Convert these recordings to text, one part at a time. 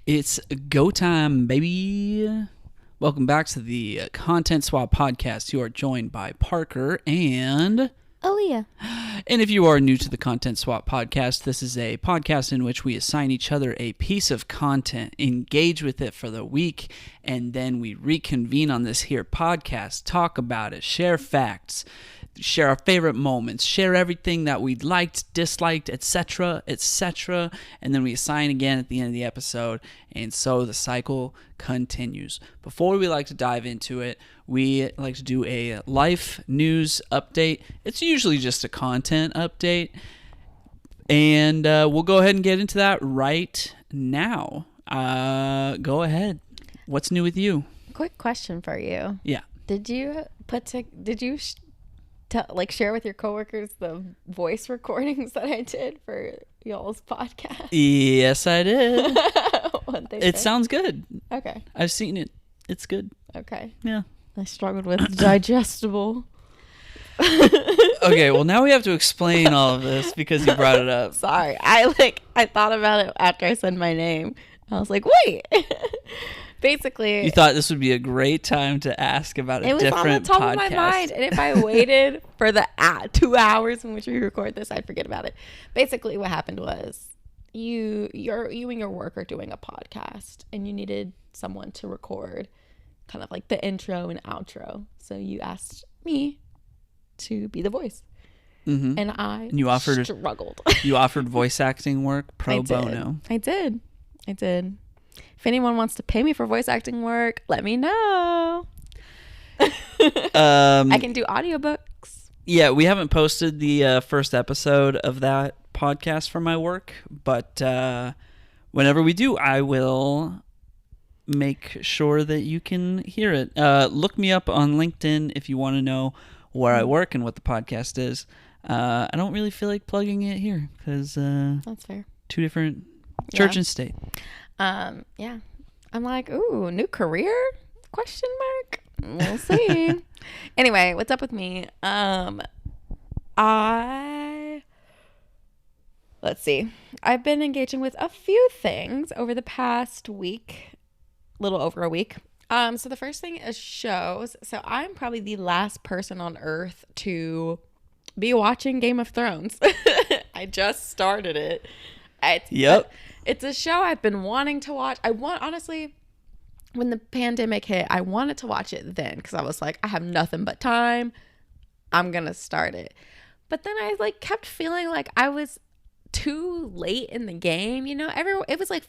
It's go time, baby. Welcome back to the Content Swap Podcast. You are joined by Parker and Aaliyah. And if you are new to the Content Swap Podcast, this is a podcast in which we assign each other a piece of content, engage with it for the week, and then we reconvene on this here podcast, talk about it, share facts, share our favorite moments, share everything that we liked, disliked, etc., etc., and then we assign again at the end of the episode, and so the cycle continues. Before we like to dive into it, we like to do a life news update. It's usually just a content update, and we'll go ahead and get into that right now. Go ahead. What's new with you? Quick question for you. Yeah. Did you share with your coworkers the voice recordings that I did for y'all's podcast? Yes, I did. What'd they It say? sounds good. Okay. I've seen it. It's good. Okay. Yeah. I struggled with digestible. Okay, well now we have to explain all of this because you brought it up. Sorry. I thought about it after I said my name. I was like, wait. Basically, You thought this would be a great time to ask about a it was different on the top podcast. of my mind, and if I waited for the 2 hours in which we record this, I'd forget about it. Basically, what happened was you and your work are doing a podcast, and you needed someone to record kind of like the intro and outro. So you asked me to be the voice, Mm-hmm. and you offered struggled. You offered voice acting work pro bono. I did. If anyone wants to pay me for voice acting work, let me know. I can do audiobooks. Yeah, we haven't posted the first episode of that podcast for my work, but whenever we do, I will make sure that you can hear it. Look me up on LinkedIn if you want to know where I work and what the podcast is. I don't really feel like plugging it here because That's fair. two different church Yeah. and state. Yeah. I'm like, ooh, new career? Question mark. We'll see. Anyway, what's up with me? Let's see. I've been engaging with a few things over the past week, little over a week. So the first thing is shows. So I'm probably the last person on earth to be watching Game of Thrones. I just started it. Yep. It's a show I've been wanting to watch. Honestly, when the pandemic hit, I wanted to watch it then because I was like, I have nothing but time. I'm going to start it. But then I kept feeling like I was too late in the game. You know, it was like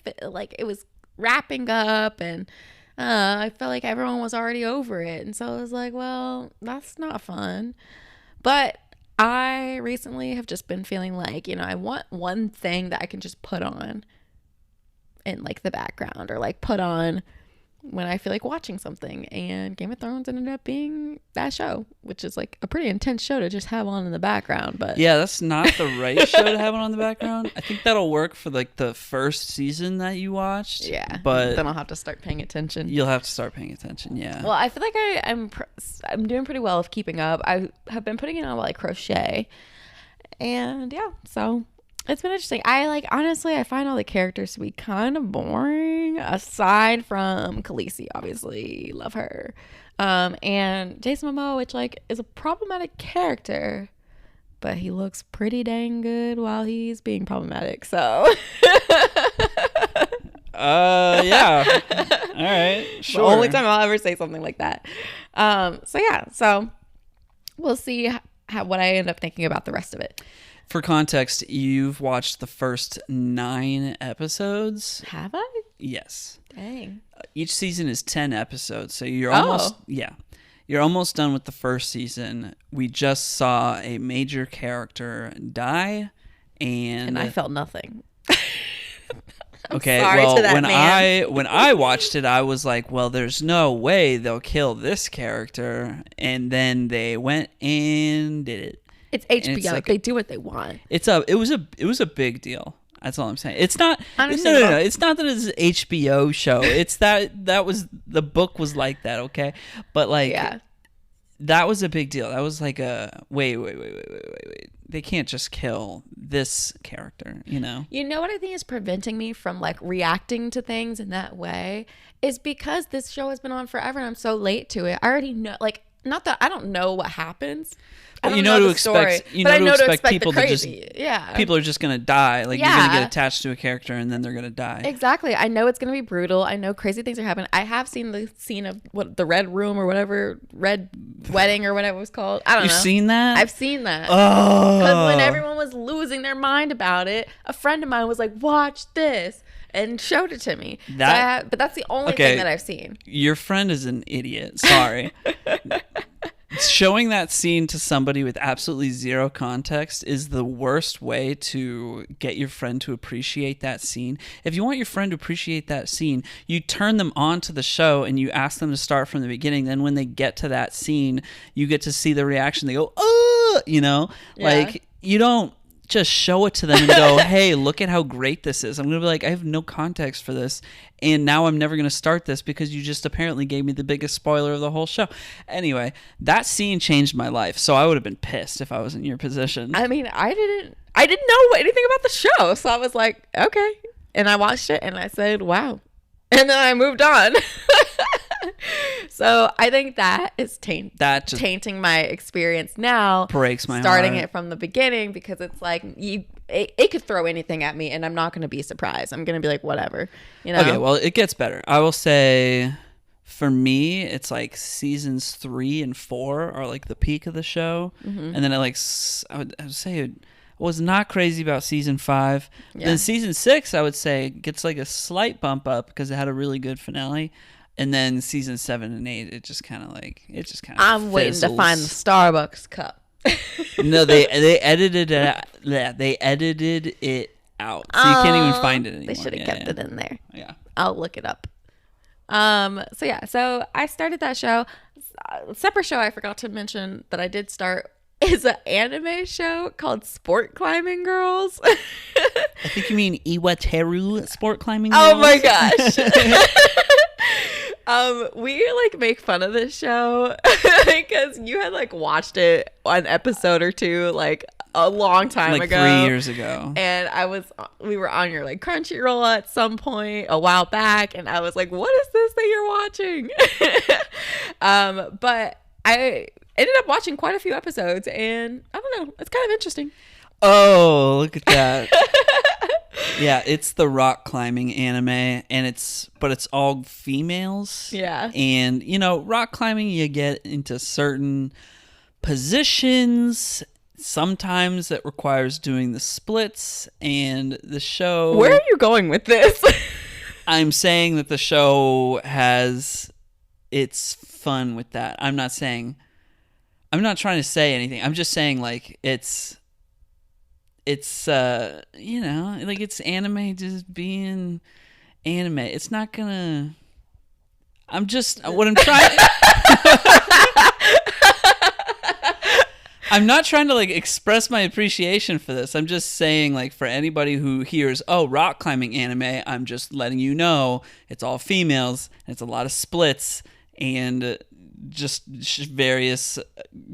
it was wrapping up and I felt like everyone was already over it. And so I was like, well, that's not fun. But I recently have just been feeling like, I want one thing that I can just put on in the background or put on when I feel like watching something. And Game of Thrones ended up being that show, which is a pretty intense show to just have on in the background. But Yeah, that's not the right show to have it on the background. I think that'll work for the first season that you watched. yeah, But then I'll have to start paying attention. you'll have to start paying attention, yeah. Well, I feel like I'm doing pretty well of keeping up. I have been putting in on crochet, and yeah, so it's been interesting. Honestly, I find all the characters to be kind of boring, aside from Khaleesi, obviously, love her, and Jason Momoa, which is a problematic character, but he looks pretty dang good while he's being problematic. So. Yeah. All right. Sure. The only time I'll ever say something like that. So we'll see what I end up thinking about the rest of it. For context, you've watched the first 9 episodes. Have I? Yes. Dang. Each season is 10 episodes, so you're Oh. you're almost done with the first season. We just saw a major character die, and I felt nothing. okay, sorry well, to that man. when I watched it, I was like, well, there's no way they'll kill this character, and then they went and did it. It's HBO. They do what they want. It was a big deal. That's all I'm saying. It's not. No. It's not that it's an HBO show. It's that was the book was like that. Okay, but Yeah. that was a big deal. That was like a wait. They can't just kill this character, you know? You know what I think is preventing me from like reacting to things in that way is because this show has been on forever and I'm so late to it. I already know, like, not that I don't know what happens. I don't know to expect people to just people are just gonna die. Like you're gonna get attached to a character and then they're gonna die. Exactly. I know it's gonna be brutal. I know crazy things are happening. I have seen the scene of what the Red Room or whatever, Red Wedding or whatever it was called. I don't know. You've seen that? I've seen that. Oh. Because when everyone was losing their mind about it, a friend of mine was like, "Watch this," and showed it to me. But that's the only thing that I've seen. Your friend is an idiot. Sorry. Showing that scene to somebody with absolutely zero context is the worst way to get your friend to appreciate that scene. If you want your friend to appreciate that scene, you turn them on to the show and you ask them to start from the beginning. Then when they get to that scene, you get to see the reaction. They go, "Oh," you know, like you don't just show it to them and go, "Hey, look at how great this is." I'm going to be like, I have no context for this. And now I'm never going to start this because you just apparently gave me the biggest spoiler of the whole show. Anyway, that scene changed my life. So I would have been pissed if I was in your position. I mean, I didn't know anything about the show. So I was like, okay. And I watched it and I said, wow. And then I moved on. So I think that is tainting my experience now. Breaks my starting heart. It from the beginning because it's like it could throw anything at me and I'm not going to be surprised. I'm going to be like, whatever, you know? Okay, well, it gets better. I will say for me, it's like seasons 3 and 4 are like the peak of the show. Mm-hmm. And then I would say I was not crazy about season 5. Yeah. Then season 6, I would say, gets like a slight bump up because it had a really good finale. And then season 7 and 8, it just kind of I'm waiting to find the Starbucks cup. No, they edited it. They edited it out, so you can't even find it anymore. They should have kept it in there. Yeah, I'll look it up. So I started that show. A separate show I forgot to mention that I did start is an anime show called Sport Climbing Girls. I think you mean Iwateru Sport Climbing Girls. Oh my gosh. We like make fun of this show because you had like watched it an episode or two like a long time ago, 3 years ago, and we were on your like Crunchyroll at some point a while back, and I was like, what is this that you're watching? But I ended up watching quite a few episodes, and I don't know, it's kind of interesting. Oh, look at that. Yeah, it's the rock climbing anime, and it's all females. Yeah. And, you know, rock climbing, you get into certain positions. Sometimes it requires doing the splits, and the show... Where are you going with this? I'm saying that the show has its fun with that. I'm not trying to say anything. I'm just saying, like, it's you know, like it's anime just being anime. It's not gonna... what I'm trying... I'm not trying to like express my appreciation for this. I'm just saying, like, for anybody who hears, oh, rock climbing anime, I'm just letting you know it's all females, and it's a lot of splits, and just various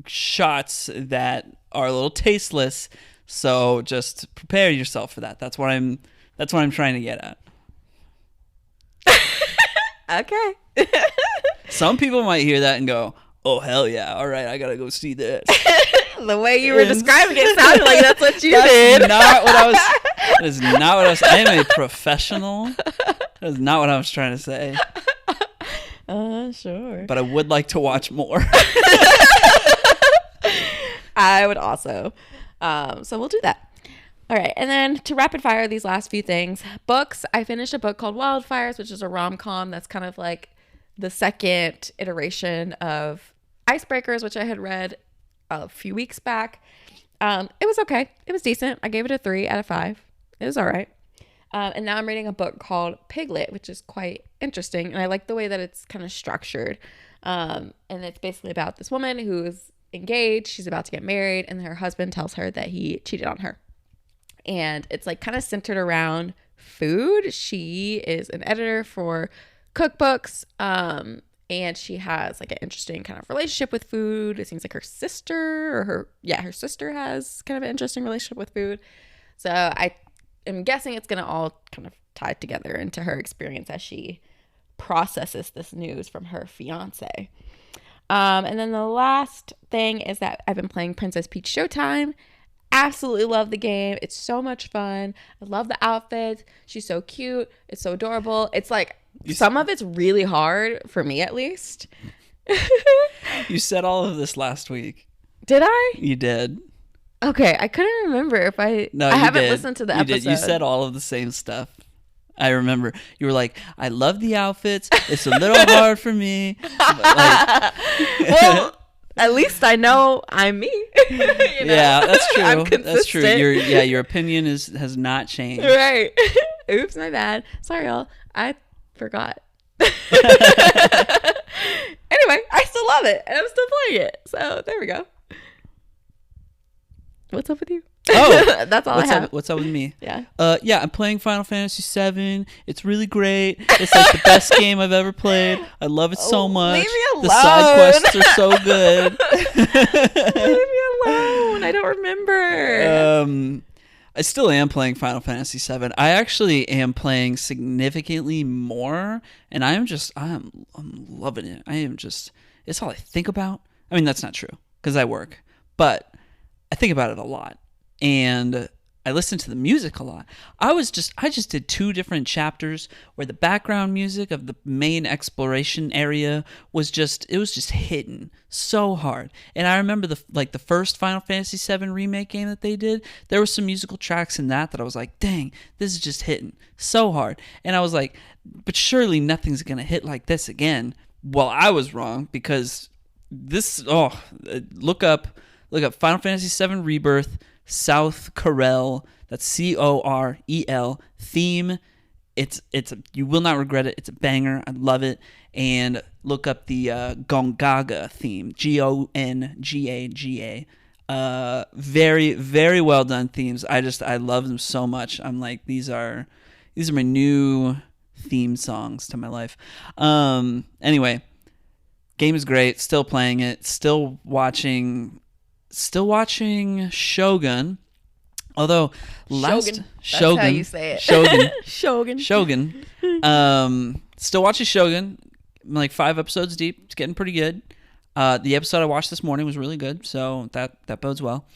shots that are a little tasteless. So just prepare yourself for that. That's what I'm trying to get at. Okay. Some people might hear that and go, "Oh hell yeah! All right, I gotta go see this." The way you were describing it sounded like that's what you did. That is not what I was. I am a professional. That is not what I was trying to say. Sure. But I would like to watch more. I would also. So we'll do that. All right. And then to rapid fire these last few things. Books. I finished a book called Wildfires, which is a rom-com that's kind of like the second iteration of Icebreakers, which I had read a few weeks back. It was okay. It was decent. I gave it a 3 out of 5. It was all right. And now I'm reading a book called Piglet, which is quite interesting. And I like the way that it's kind of structured. And it's basically about this woman who is engaged. She's about to get married, and her husband tells her that he cheated on her. And it's like kind of centered around food. She is an editor for cookbooks. and she has like an interesting kind of relationship with food. It seems like her sister her sister has kind of an interesting relationship with food. So I am guessing it's going to all kind of tie together into her experience as she processes this news from her fiance. And then the last thing is that I've been playing Princess Peach Showtime. Absolutely love the game. It's so much fun. I love the outfits. She's so cute. It's so adorable. It's like some of it's really hard for me, at least. You said all of this last week. Did I? You did. Okay, I couldn't remember if I haven't listened to the episode. You said all of the same stuff. I remember you were like, I love the outfits. It's a little hard for me. Well, at least I know I'm me. You know? Yeah, that's true. I'm consistent. That's true. Your opinion has not changed. Right. Oops, my bad. Sorry, y'all. I forgot. Anyway, I still love it, and I'm still playing it. So there we go. What's up with you? Oh, that's all I have. What's up with me? Yeah. I'm playing Final Fantasy VII. It's really great. It's like the best game I've ever played. I love it so much. Leave me alone. The side quests are so good. Leave me alone. I don't remember. I still am playing Final Fantasy VII. I actually am playing significantly more, and I'm loving it. It's all I think about. I mean, that's not true because I work, but I think about it a lot, and I listen to the music a lot. I just did 2 different chapters where the background music of the main exploration area was just hitting so hard. And I remember the first Final Fantasy VII remake game that they did, there were some musical tracks in that I was like, dang, this is just hitting so hard. And I was like, but surely nothing's going to hit like this again. Well, I was wrong because look up Final Fantasy VII Rebirth, South Corel, that's Corel theme. It's you will not regret it. It's a banger. I love it. And look up the Gongaga theme, Gongaga. Very, very well done themes. I love them so much. I'm like, these are my new theme songs to my life. Anyway, game is great. Still playing it. Still watching Shogun. Although Shogun. That's how you say it. Shogun. Still watching Shogun. I'm like 5 episodes deep. It's getting pretty good. The episode I watched this morning was really good, so that bodes well.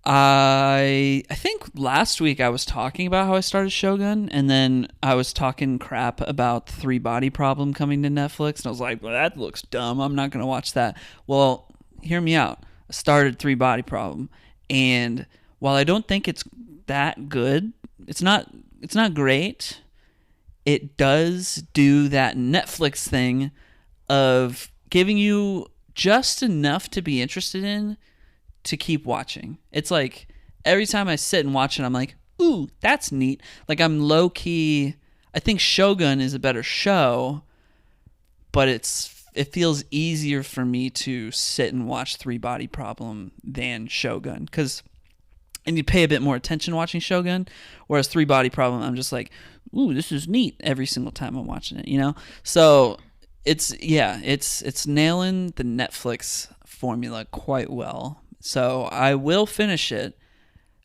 I think last week I was talking about how I started Shogun, and then I was talking crap about 3 Body Problem coming to Netflix, and I was like, well, that looks dumb. I'm not going to watch that. Well, hear me out. I started 3 Body Problem, and while I don't think it's that good, it's not great. It does do that Netflix thing of giving you just enough to be interested in to keep watching. It's like every time I sit and watch it, I'm like, ooh, that's neat. Like I'm low key. I think Shogun is a better show, but it feels easier for me to sit and watch 3 Body Problem than Shogun and you pay a bit more attention watching Shogun, whereas 3 Body Problem, I'm just like, ooh, this is neat every single time I'm watching it, you know? So it's nailing the Netflix formula quite well. So I will finish it.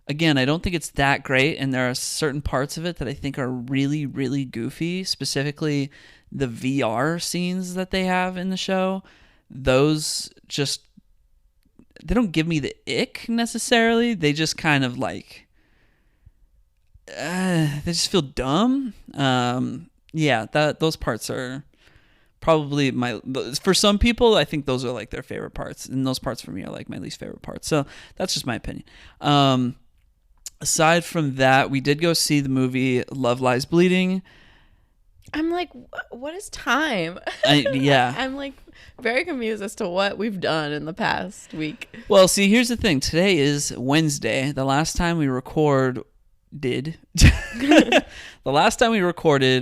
Again, I don't think it's that great, and there are certain parts of it that I think are really, really goofy, specifically the VR scenes that they have in the show. Those just, they don't give me the ick necessarily. They just kind of like, they just feel dumb. Those parts are probably for some people, I think those are like their favorite parts, and those parts for me are like my least favorite parts. So that's just my opinion. Aside from that, we did go see the movie Love Lies Bleeding. I'm like, what is time? Yeah. I'm like very confused as to what we've done in the past week. Well, see, here's the thing. Today is Wednesday. The last time we recorded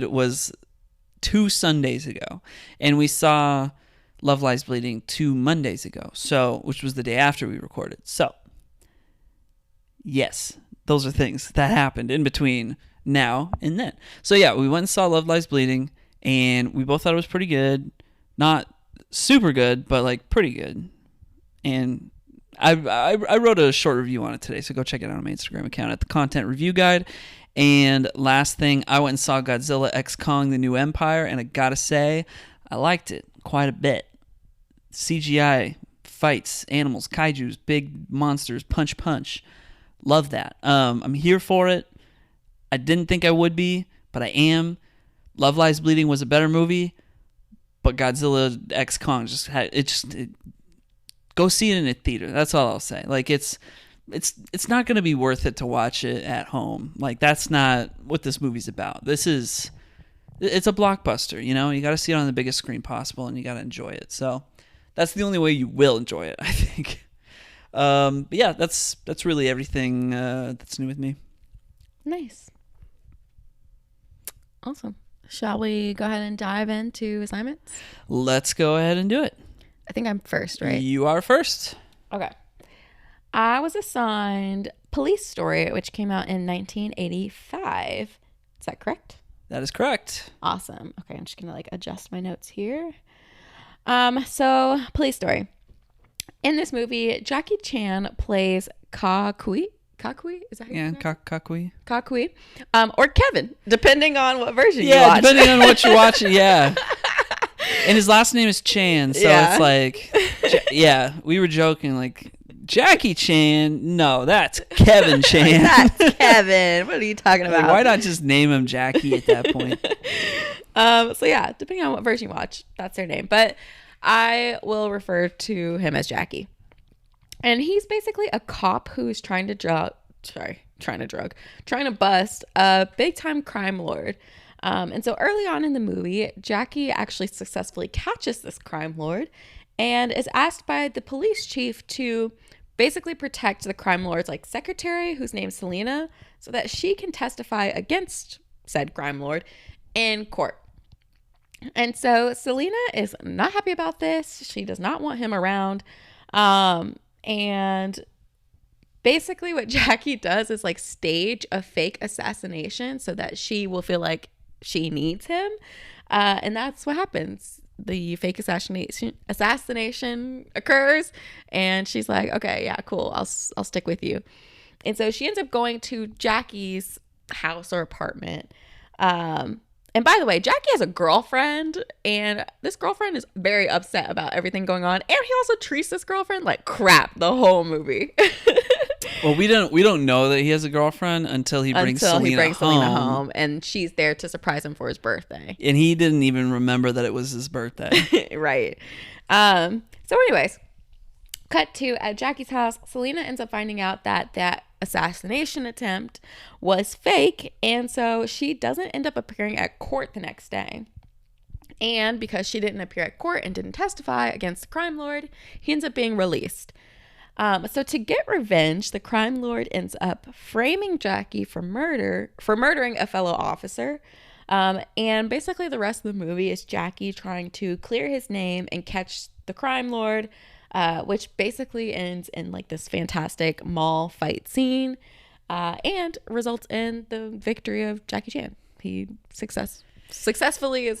was 2 Sundays ago, and we saw Love Lies Bleeding 2 Mondays ago, which was the day after we recorded. So, yes, those are things that happened in between now and then. So yeah, we went and saw Love Lies Bleeding, and we both thought it was pretty good. Not super good, but like pretty good. And I wrote a short review on it today, so go check it out on my Instagram account at the Content Review Guide. And last thing, I went and saw Godzilla X Kong: The New Empire, and I gotta say, I liked it quite a bit. CGI, fights, animals, kaijus, big monsters, punch. Love that. I'm here for it. I didn't think I would be, but I am. Love Lies Bleeding was a better movie, but Godzilla X Kong go see it in a theater. That's all I'll say. Like it's not going to be worth it to watch it at home. Like that's not what this movie's about. It's a blockbuster, you know? You got to see it on the biggest screen possible and you got to enjoy it. So that's the only way you will enjoy it, I think. But yeah, that's really everything that's new with me. Nice. Awesome. Shall we go ahead and dive into assignments? Let's go ahead and do it. I think I'm first, right? You are first. Okay. I was assigned Police Story, which came out in 1985. Is that correct? That is correct. Awesome. Okay, I'm just going to like adjust my notes here. So Police Story. In this movie, Jackie Chan plays Kakui. Kakui? Is that how you pronounce it? Kakui. Kakui. Or Kevin, depending on what version you watch. Yeah, depending on what you're watching, yeah. And his last name is Chan, so Yeah. it's like, yeah, we were joking, like, Jackie Chan? No, that's Kevin Chan. That's Kevin. What are you talking about? Like, why not just name him Jackie at that point? So yeah, depending on what version you watch, that's their name. But I will refer to him as Jackie. And he's basically a cop who's trying to bust a big time crime lord. And so early on in the movie, Jackie actually successfully catches this crime lord and is asked by the police chief to basically protect the crime lord's like secretary, whose name's Selena, so that she can testify against said crime lord in court. And so Selena is not happy about this. She does not want him around. And basically what Jackie does is like stage a fake assassination so that she will feel like she needs him. And that's what happens. The fake assassination occurs and she's like, okay, yeah, cool. I'll stick with you. And so she ends up going to Jackie's house or apartment. And by the way, Jackie has a girlfriend, and this girlfriend is very upset about everything going on. And he also treats this girlfriend like crap the whole movie. Well, we don't know that he has a girlfriend until he brings Selena home, and she's there to surprise him for his birthday. And he didn't even remember that it was his birthday. Right. So anyways, cut to at Jackie's house. Selena ends up finding out that assassination attempt was fake, and so she doesn't end up appearing at court the next day. And because she didn't appear at court and didn't testify against the crime lord, he ends up being released. So to get revenge, the crime lord ends up framing Jackie for murdering a fellow officer. And basically the rest of the movie is Jackie trying to clear his name and catch the crime lord, which basically ends in like this fantastic mall fight scene, and results in the victory of Jackie Chan. He successfully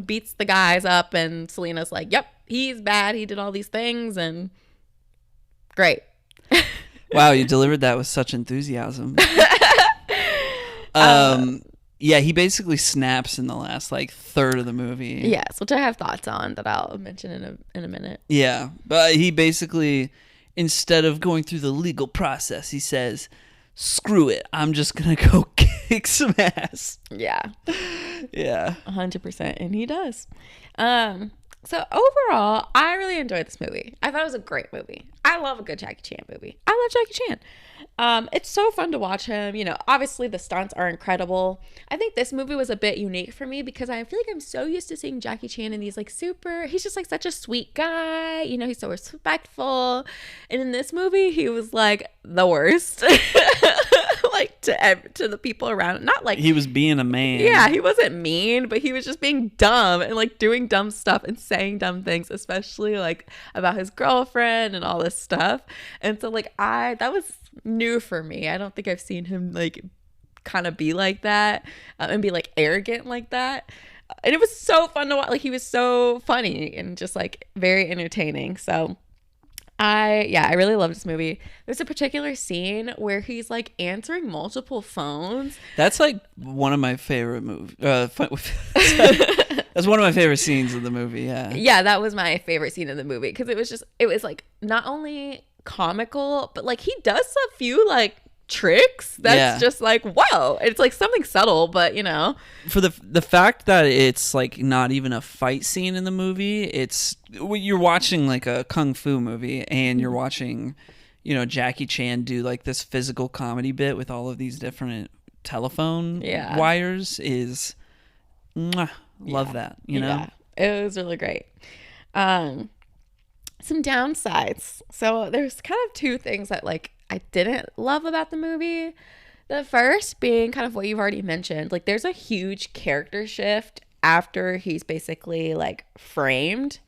beats the guys up, and Selena's like, yep, he's bad. He did all these things, and great. Wow, you delivered that with such enthusiasm. Yeah, he basically snaps in the last like third of the movie. Yes, which I have thoughts on that I'll mention in a minute. Yeah, but he basically, instead of going through the legal process, he says, screw it, I'm just gonna go kick some ass. Yeah. Yeah. 100%, and he does. So overall, I really enjoyed this movie. I thought it was a great movie. I love a good Jackie Chan movie. I love Jackie Chan. It's so fun to watch him. Obviously the stunts are incredible. I think this movie was a bit unique for me because I feel like I'm so used to seeing Jackie Chan in these like he's just like such a sweet guy. He's so respectful. And in this movie, he was like the worst. Like to the people around. Not like he was being a man. Yeah, he wasn't mean, but he was just being dumb and like doing dumb stuff and saying dumb things, especially like about his girlfriend and all this stuff. And so like that was new for me. I don't think I've seen him like kind of be like that, and be like arrogant like that. And it was so fun to watch. Like, he was so funny and just like very entertaining. So I really loved this movie. There's a particular scene where he's like answering multiple phones. That's like one of my favorite movies. That's one of my favorite scenes of the movie. Yeah, that was my favorite scene of the movie because it was like not only comical, but like he does a few like tricks that's just like, whoa. It's like something subtle, but you know, for the fact that it's like not even a fight scene in the movie, you're watching like a kung fu movie and you're watching, you know, Jackie Chan do like this physical comedy bit with all of these different telephone wires is love that, you know. It was really great. Some downsides. So there's kind of two things that like I didn't love about the movie. The first being kind of what you've already mentioned. Like, there's a huge character shift after he's basically like framed.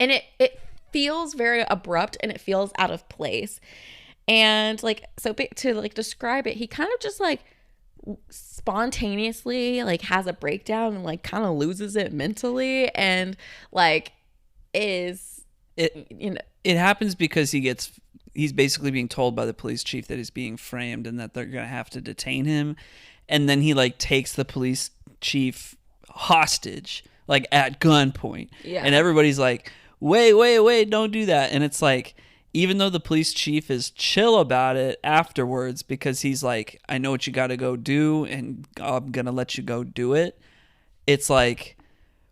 And it feels very abrupt and it feels out of place. And like, so to like describe it, he kind of just like spontaneously like has a breakdown and like kind of loses it mentally and like it happens because he's basically being told by the police chief that he's being framed and that they're going to have to detain him. And then he like takes the police chief hostage, like at gunpoint. Yeah. And everybody's like, wait, don't do that. And it's like, even though the police chief is chill about it afterwards because he's like, I know what you got to go do and I'm going to let you go do it. It's like,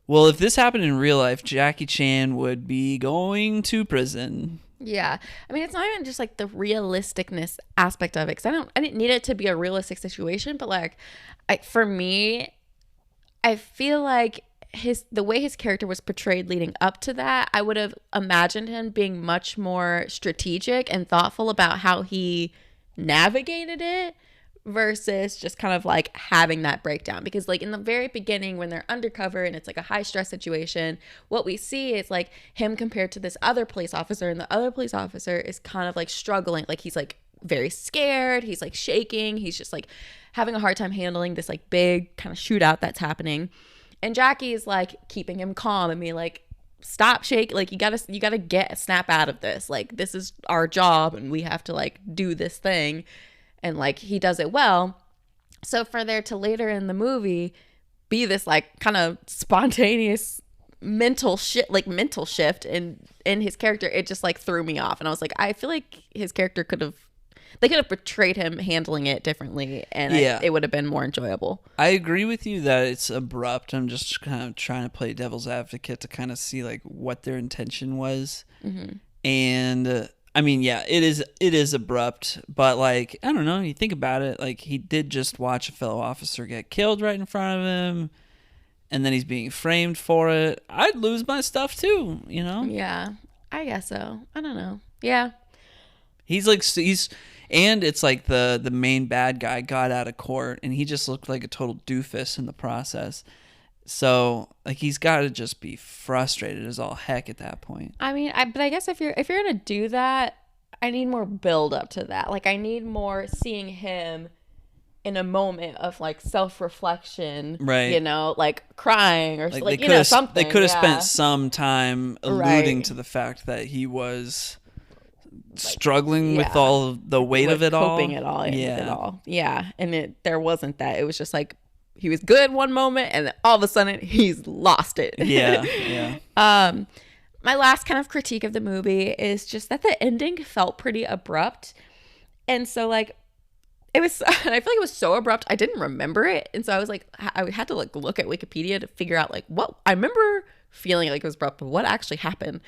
well, if this happened in real life, Jackie Chan would be going to prison. Yeah. I mean, it's not even just like the realisticness aspect of it, because I didn't need it to be a realistic situation, but like for me, I feel like the way his character was portrayed leading up to that, I would have imagined him being much more strategic and thoughtful about how he navigated it versus just kind of like having that breakdown. Because like in the very beginning when they're undercover and it's like a high stress situation, what we see is like him compared to this other police officer, and the other police officer is kind of like struggling. Like he's like very scared, he's like shaking, he's just like having a hard time handling this like big kind of shootout that's happening. And Jackie is like keeping him calm and being like, stop shaking, like you gotta snap out of this, like this is our job and we have to like do this thing. And like he does it well. So for there to later in the movie be this like kind of spontaneous mental shift in his character, it just like threw me off. And I was like, I feel like his character could have portrayed him handling it differently, and it would have been more enjoyable. I agree with you that it's abrupt. I'm just kind of trying to play devil's advocate to kind of see like what their intention was. Mm-hmm. And I mean, yeah, it is abrupt, but like, I don't know, you think about it, like he did just watch a fellow officer get killed right in front of him, and then he's being framed for it. I'd lose my stuff too, you know? Yeah, I guess so. I don't know. Yeah. And it's like the main bad guy got out of court and he just looked like a total doofus in the process. So like he's got to just be frustrated as all heck at that point. I mean, but I guess if you're gonna do that, I need more build up to that. Like I need more seeing him in a moment of like self-reflection, right? You know, like crying or like you know something. They could have spent some time alluding to the fact that he was struggling with all of the weight of it all, coping it all, with it all. Yeah, and there wasn't that. It was just like he was good one moment, and then all of a sudden he's lost it. Yeah. My last kind of critique of the movie is just that the ending felt pretty abrupt, and so like it was. I feel like it was so abrupt I didn't remember it, and so I was like, I had to like look at Wikipedia to figure out like what I remember feeling like it was abrupt, but what actually happened.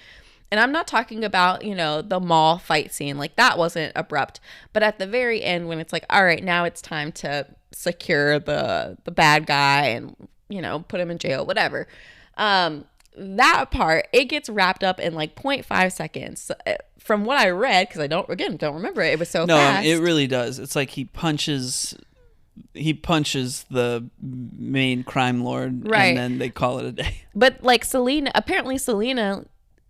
And I'm not talking about, you know, the mall fight scene. Like, that wasn't abrupt. But at the very end, when it's like, all right, now it's time to secure the bad guy and, you know, put him in jail, whatever. That part, it gets wrapped up in like 0.5 seconds. From what I read, because I don't remember it. It was so fast. No, it really does. It's like he punches the main crime lord, right, and then they call it a day. But like Selena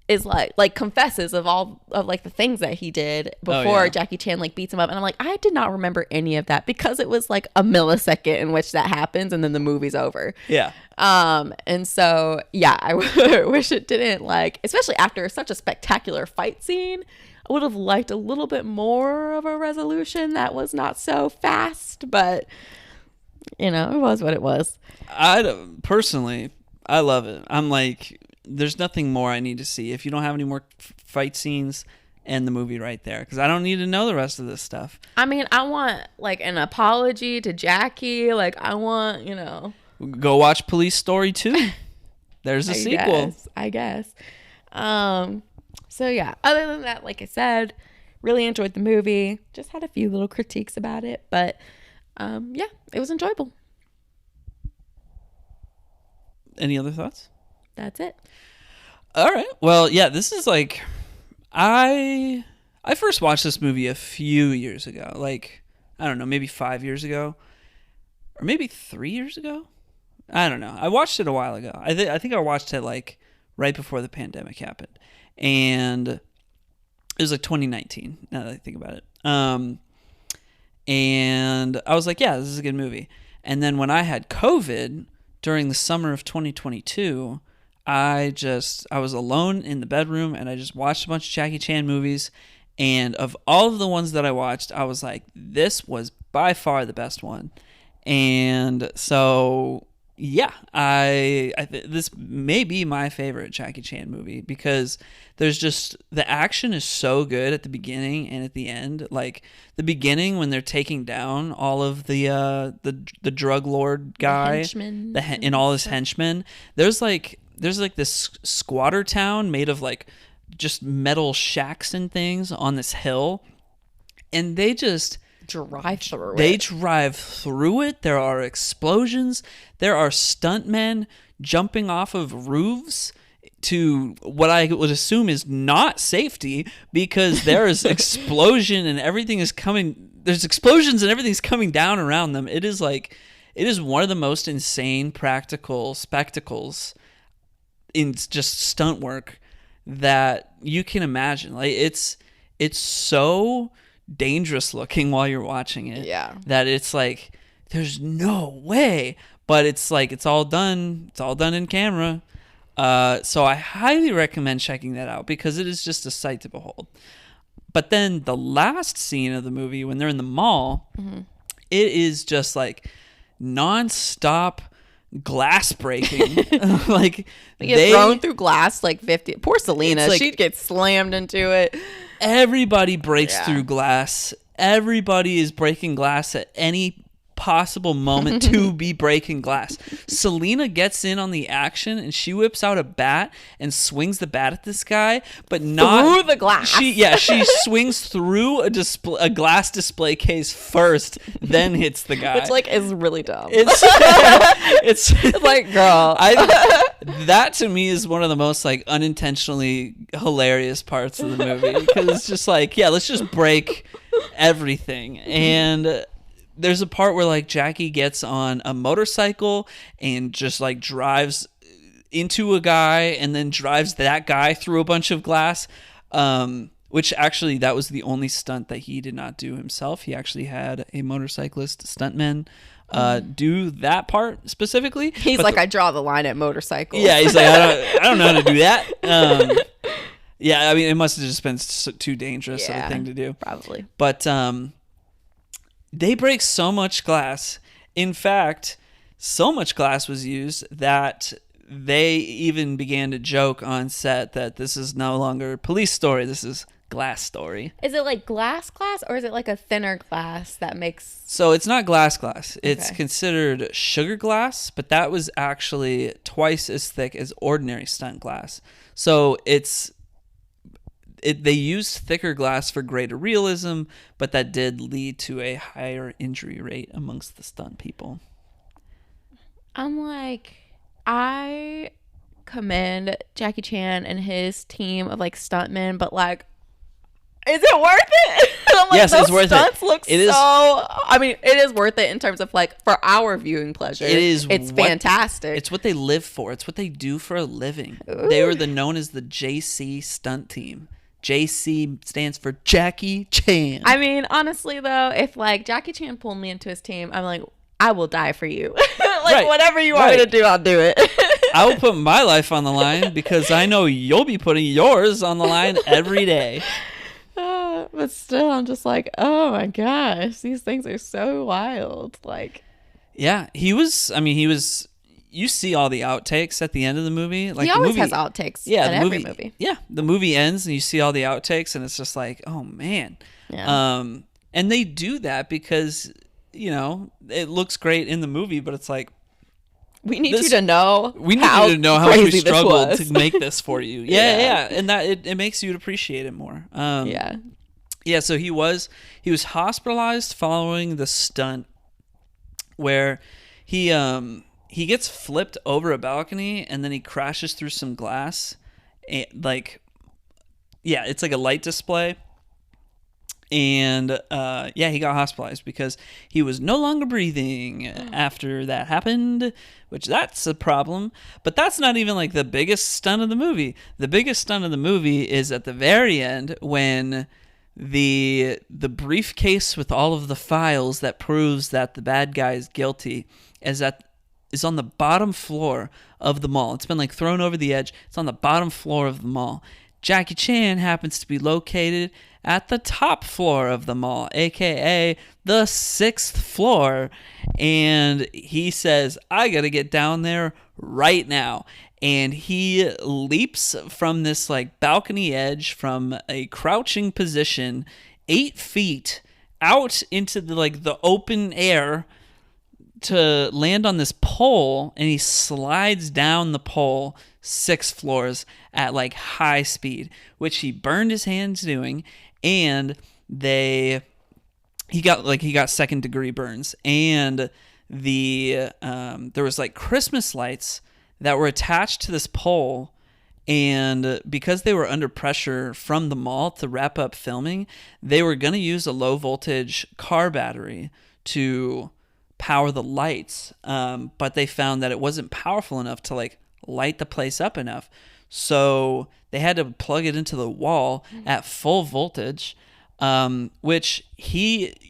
is like confesses of all of like the things that he did before Jackie Chan like beats him up, and I'm like, I did not remember any of that because it was like a millisecond in which that happens and then the movie's over. Yeah. And so yeah, I wish it didn't, like, especially after such a spectacular fight scene, I would have liked a little bit more of a resolution that was not so fast, but you know, it was what it was. Personally, I love it. I'm like, there's nothing more I need to see. If you don't have any more fight scenes, end the movie right there, because I don't need to know the rest of this stuff. I mean, I want like an apology to Jackie. Like, I want, you know. Go watch Police Story 2. There's a sequel. I guess. So yeah, other than that, like I said, really enjoyed the movie. Just had a few little critiques about it, but yeah, it was enjoyable. Any other thoughts? That's it. All right. Well, yeah, this is like, I first watched this movie a few years ago. Like, I don't know, maybe 5 years ago, or maybe 3 years ago. I don't know. I watched it a while ago. I think I watched it like right before the pandemic happened, and it was like 2019. Now that I think about it, and I was like, yeah, this is a good movie. And then when I had COVID during the summer of 2022. I was alone in the bedroom, and I just watched a bunch of Jackie Chan movies. And of all of the ones that I watched, I was like, this was by far the best one. And so, yeah, this may be my favorite Jackie Chan movie, because there's just, the action is so good at the beginning and at the end. Like the beginning when they're taking down all of the drug lord guy, and all his henchmen. There's like this squatter town made of like just metal shacks and things on this hill, and they just drive through it. There are explosions. There are stuntmen jumping off of roofs to what I would assume is not safety, because there is explosion and everything is coming. There's explosions and everything's coming down around them. It is one of the most insane practical spectacles in just stunt work that you can imagine. Like it's so dangerous looking while you're watching it. Yeah. That it's like there's no way, but it's like it's all done in camera. So I highly recommend checking that out, because it is just a sight to behold. But then the last scene of the movie, when they're in the mall, it is just like nonstop glass breaking. Like they get thrown through glass like 50. Poor Selena, like, she'd get slammed into it. Everybody breaks through glass. Everybody is breaking glass at any possible moment to be breaking glass. Selena gets in on the action, and she whips out a bat and swings the bat at this guy, but not through the glass. She swings through a glass display case first, then hits the guy, which like is really dumb. It's like, girl, that to me is one of the most like unintentionally hilarious parts of the movie, because it's just like, yeah, let's just break everything. And there's a part where like Jackie gets on a motorcycle and just like drives into a guy, and then drives that guy through a bunch of glass, which actually that was the only stunt that he did not do himself. He actually had a motorcyclist stuntman do that part specifically. He's like, I draw the line at motorcycles. Yeah, he's like, I don't know how to do that. Yeah, I mean, it must have just been too dangerous of a thing to do. Probably. But they break so much glass. In fact, so much glass was used that they even began to joke on set that this is no longer Police Story. This is Glass Story. Is it like glass, or is it like a thinner glass that makes... So it's not glass. It's considered sugar glass, but that was actually twice as thick as ordinary stunt glass. So they used thicker glass for greater realism, but that did lead to a higher injury rate amongst the stunt people. I'm like, I commend Jackie Chan and his team of like stuntmen, but like Is it worth it? I'm like, yes, those it's worth stunts it. look It is. I mean, it is worth it in terms of like for our viewing pleasure. It is. It's fantastic. It's what they live for. It's what they do for a living. Ooh. They were known as the JC stunt team. JC stands for Jackie Chan. I mean, honestly though, if like Jackie Chan pulled me into his team, I'm like, I will die for you. Like whatever you want me to do, I'll do it. I will put my life on the line because I know you'll be putting yours on the line every day. But still, I'm just like, oh my gosh, these things are so wild. Like, yeah, he was. You see all the outtakes at the end of the movie. Like he always the movie, has outtakes. Yeah, in every movie. Yeah, the movie ends and you see all the outtakes, and it's just like, oh man. Yeah. And they do that because it looks great in the movie, but it's like, we need you to know. We need you to know how much we struggled to make this for you. Yeah. And that it makes you appreciate it more. Yeah. So he was hospitalized following the stunt where he gets flipped over a balcony and then he crashes through some glass. And it's like a light display. And he got hospitalized because he was no longer breathing after that happened, which that's a problem. But that's not even like the biggest stunt of the movie. The biggest stunt of the movie is at the very end when the briefcase with all of the files that proves that the bad guy is guilty is on the bottom floor of the mall. It's been like thrown over the edge. It's on the bottom floor of the mall. Jackie Chan happens to be located at the top floor of the mall, aka the 6th floor, and he says, I gotta get down there right now. And he leaps from this like balcony edge from a crouching position 8 feet out into the open air to land on this pole, and he slides down the pole 6 floors at like high speed, which he burned his hands doing, and he got second degree burns, and there was like Christmas lights that were attached to this pole, and because they were under pressure from the mall to wrap up filming, they were going to use a low voltage car battery to power the lights, but they found that it wasn't powerful enough to like light the place up enough, so they had to plug it into the wall at full voltage, which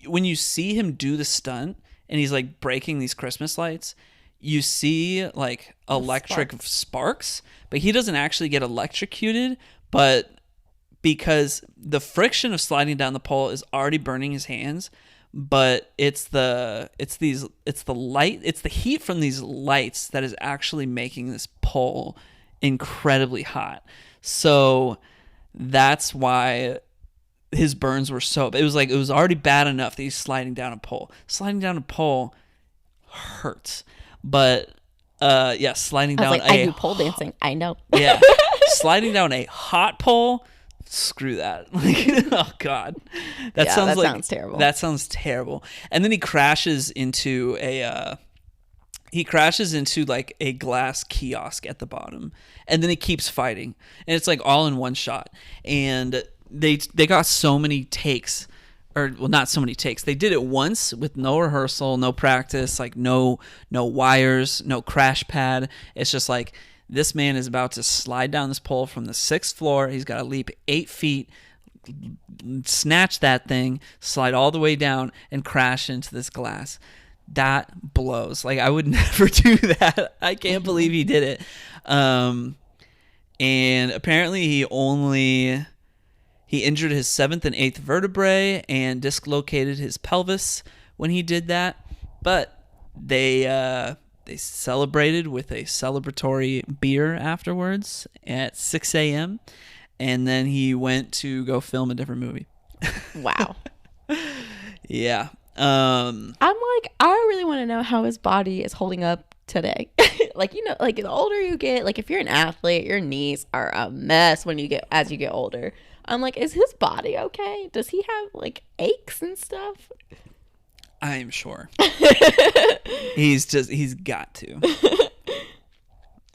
when you see him do the stunt and he's like breaking these Christmas lights, you see like electric sparks, but he doesn't actually get electrocuted, but because the friction of sliding down the pole is already burning his hands, but it's the heat from these lights that is actually making this pole incredibly hot. So that's why his burns were so. It was already bad enough that he's sliding down a pole. Sliding down a pole hurts, but sliding down. I do pole dancing. I know. Yeah, sliding down a hot pole. Screw that. Oh God. That sounds terrible. That sounds terrible. And then he crashes into like a glass kiosk at the bottom. And then he keeps fighting. And it's like all in one shot. And they got so many takes. Not so many takes. They did it once with no rehearsal, no practice, like no wires, no crash pad. It's just like, this man is about to slide down this pole from the 6th floor. He's got to leap 8 feet, snatch that thing, slide all the way down, and crash into this glass. That blows. Like, I would never do that. I can't believe he did it. And apparently he injured his 7th and 8th vertebrae and dislocated his pelvis when he did that. But they celebrated with a celebratory beer afterwards at 6 a.m. And then he went to go film a different movie. Wow. Yeah. I'm like, I really want to know how his body is holding up today. Like, the older you get, like if you're an athlete, your knees are a mess as you get older. I'm like, is his body okay? Does he have like aches and stuff? I'm sure. He's got to.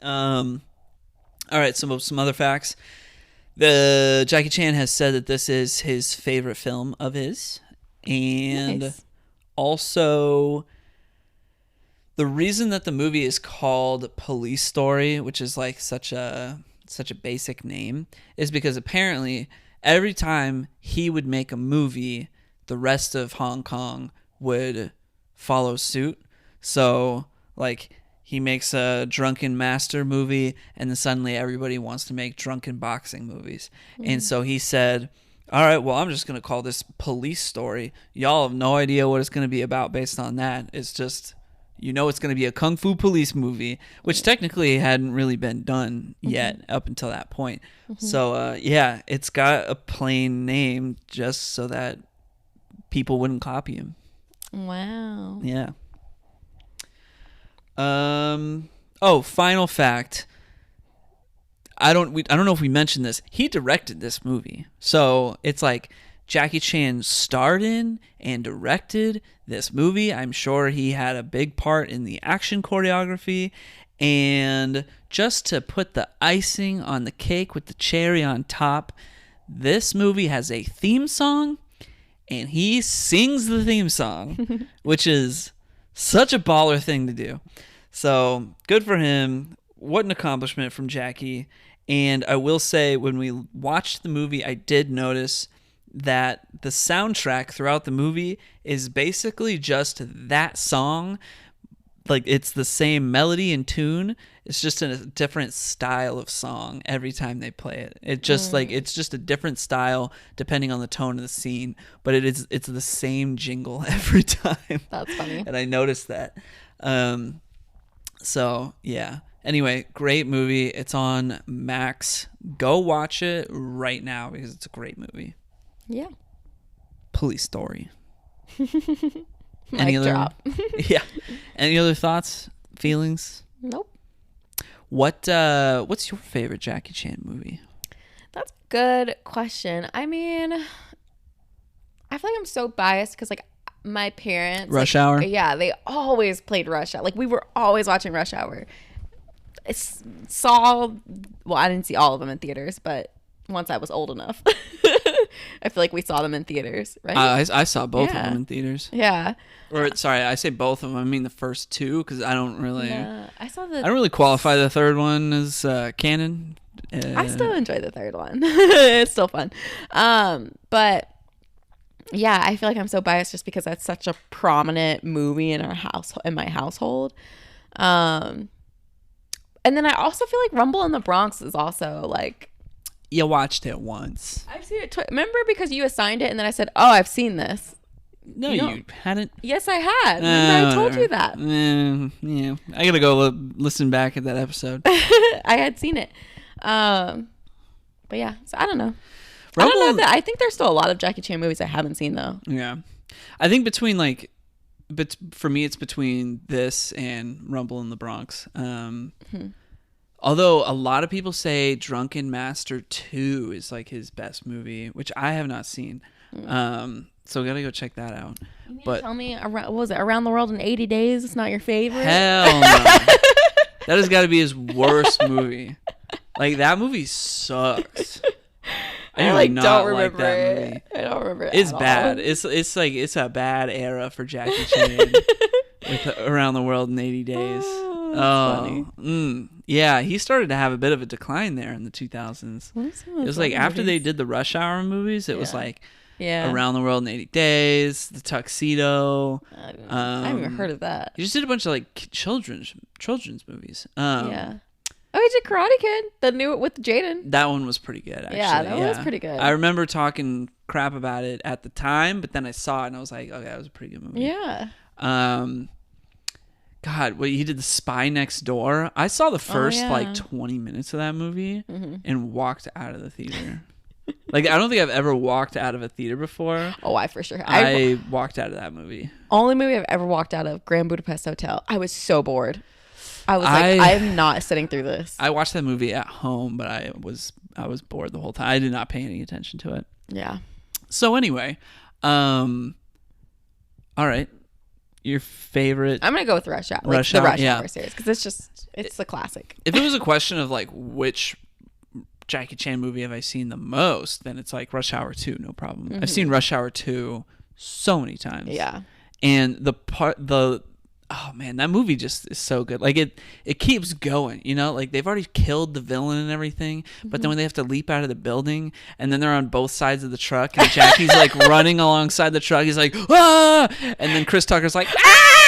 All right, some other facts. The Jackie Chan has said that this is his favorite film of his, and Nice. also the reason that the movie is called Police Story, which is like such a basic name, is because apparently every time he would make a movie, the rest of Hong Kong would follow suit. So like he makes a Drunken Master movie, and then suddenly everybody wants to make drunken boxing movies. And so he said, all right, well, I'm just going to call this Police Story. Y'all have no idea what it's going to be about based on that. It's just, it's going to be a Kung Fu police movie, which technically hadn't really been done yet up until that point. So, yeah, it's got a plain name just so that people wouldn't copy him. Wow. Yeah. Final fact. I don't know if we mentioned this. He directed this movie. So it's like Jackie Chan starred in and directed this movie. I'm sure he had a big part in the action choreography. And just to put the icing on the cake with the cherry on top, this movie has a theme song, and he sings the theme song, which is such a baller thing to do. So good for him. What an accomplishment from Jackie. And I will say, when we watched the movie, I did notice that the soundtrack throughout the movie is basically just that song. Like, it's the same melody and tune. It's just in a different style of song every time they play it. It just it's just a different style depending on the tone of the scene, but it's the same jingle every time. That's funny. And I noticed that. So yeah. Anyway, great movie. It's on Max. Go watch it right now because it's a great movie. Yeah. Police Story. Mic drop. Yeah. Any other thoughts, feelings? Nope. What's your favorite Jackie Chan movie? That's a good question. I mean, I feel like I'm so biased because like my parents, Rush Hour? Yeah, they always played Rush Hour. Like we were always watching Rush Hour. I didn't see all of them in theaters, but once I was old enough, I feel like we saw them in theaters, right? I saw both of them in theaters. Yeah. Or sorry, I say both of them. I mean the first two because I don't really. I don't really qualify the third one as canon. I still enjoy the third one. It's still fun. But yeah, I feel like I'm so biased just because that's such a prominent movie in my household. And then I also feel like Rumble in the Bronx is also like. You watched it once. I've seen it remember because you assigned it and then I said, oh, I've seen this. No, you hadn't. Yes, I had. Remember I told you that. Yeah. I got to go listen back at that episode. I had seen it. But yeah, so I don't know. I think there's still a lot of Jackie Chan movies I haven't seen though. Yeah. I think but for me, it's between this and Rumble in the Bronx. Although a lot of people say Drunken Master 2 is like his best movie, which I have not seen. So we gotta go check that out. You mean to tell me, what was it, Around the World in 80 Days? It's not your favorite? Hell no. That has got to be his worst movie. Like, that movie sucks. I don't remember that movie. I don't remember it. It's at bad. all. It's a bad era for Jackie Chan with Around the World in 80 Days. Funny. Yeah, he started to have a bit of a decline there in the 2000s. It was like after they did the Rush Hour movies, it was like Around the World in 80 Days, The Tuxedo. I haven't even heard of that. He just did a bunch of like children's movies. Yeah. Oh, he did Karate Kid, the new with Jaden. That one was pretty good, actually. Yeah, that one was pretty good. I remember talking crap about it at the time, but then I saw it and I was like, okay, that was a pretty good movie. Yeah. God, he did The Spy Next Door. I saw the first 20 minutes of that movie and walked out of the theater. Like, I don't think I've ever walked out of a theater before. Oh, I for sure. I walked out of that movie. Only movie I've ever walked out of, Grand Budapest Hotel. I was so bored. I was like, I am not sitting through this. I watched that movie at home, but I was bored the whole time. I did not pay any attention to it. Yeah. So anyway, all right. Your favorite? I'm gonna go with Rush Hour. The Rush Hour series because it's the classic. If it was a question of like which Jackie Chan movie have I seen the most, then it's like Rush Hour 2, no problem. I've seen Rush Hour 2 so many times. Yeah. And oh man, that movie just is so good. Like it keeps going, you know, like they've already killed the villain and everything, but then when they have to leap out of the building and then they're on both sides of the truck and Jackie's like running alongside the truck, he's like, ah! And then Chris Tucker's like, ah!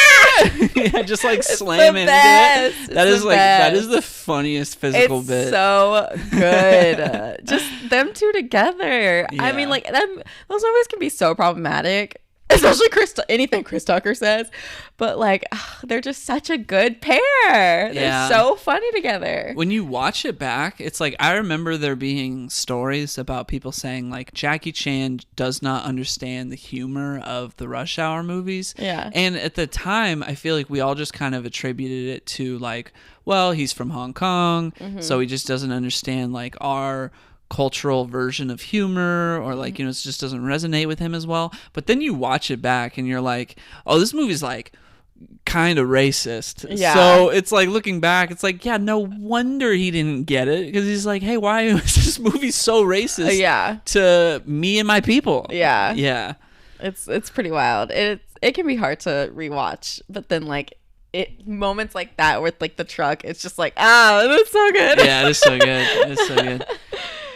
Yeah, just like slamming into it. That is the funniest physical bit. So good. Just them two together. Yeah. I mean, like those movies can be so problematic. Especially anything Chris Tucker says, but like they're just such a good pair. They're so funny together. When you watch it back, it's like I remember there being stories about people saying like Jackie Chan does not understand the humor of the Rush Hour movies. Yeah. And at the time, I feel like we all just kind of attributed it to like, well, he's from Hong Kong, so he just doesn't understand like our cultural version of humor, or like, you know, it just doesn't resonate with him as well. But then you watch it back and you're like, oh, this movie's like kind of racist. Yeah. So it's like looking back, it's like, yeah, no wonder he didn't get it, because he's like, hey, why is this movie so racist to me and my people? Yeah. It's pretty wild. It can be hard to rewatch, but then like moments like that with like the truck, it's just like, that's so good. Yeah, it's so good. It's so good.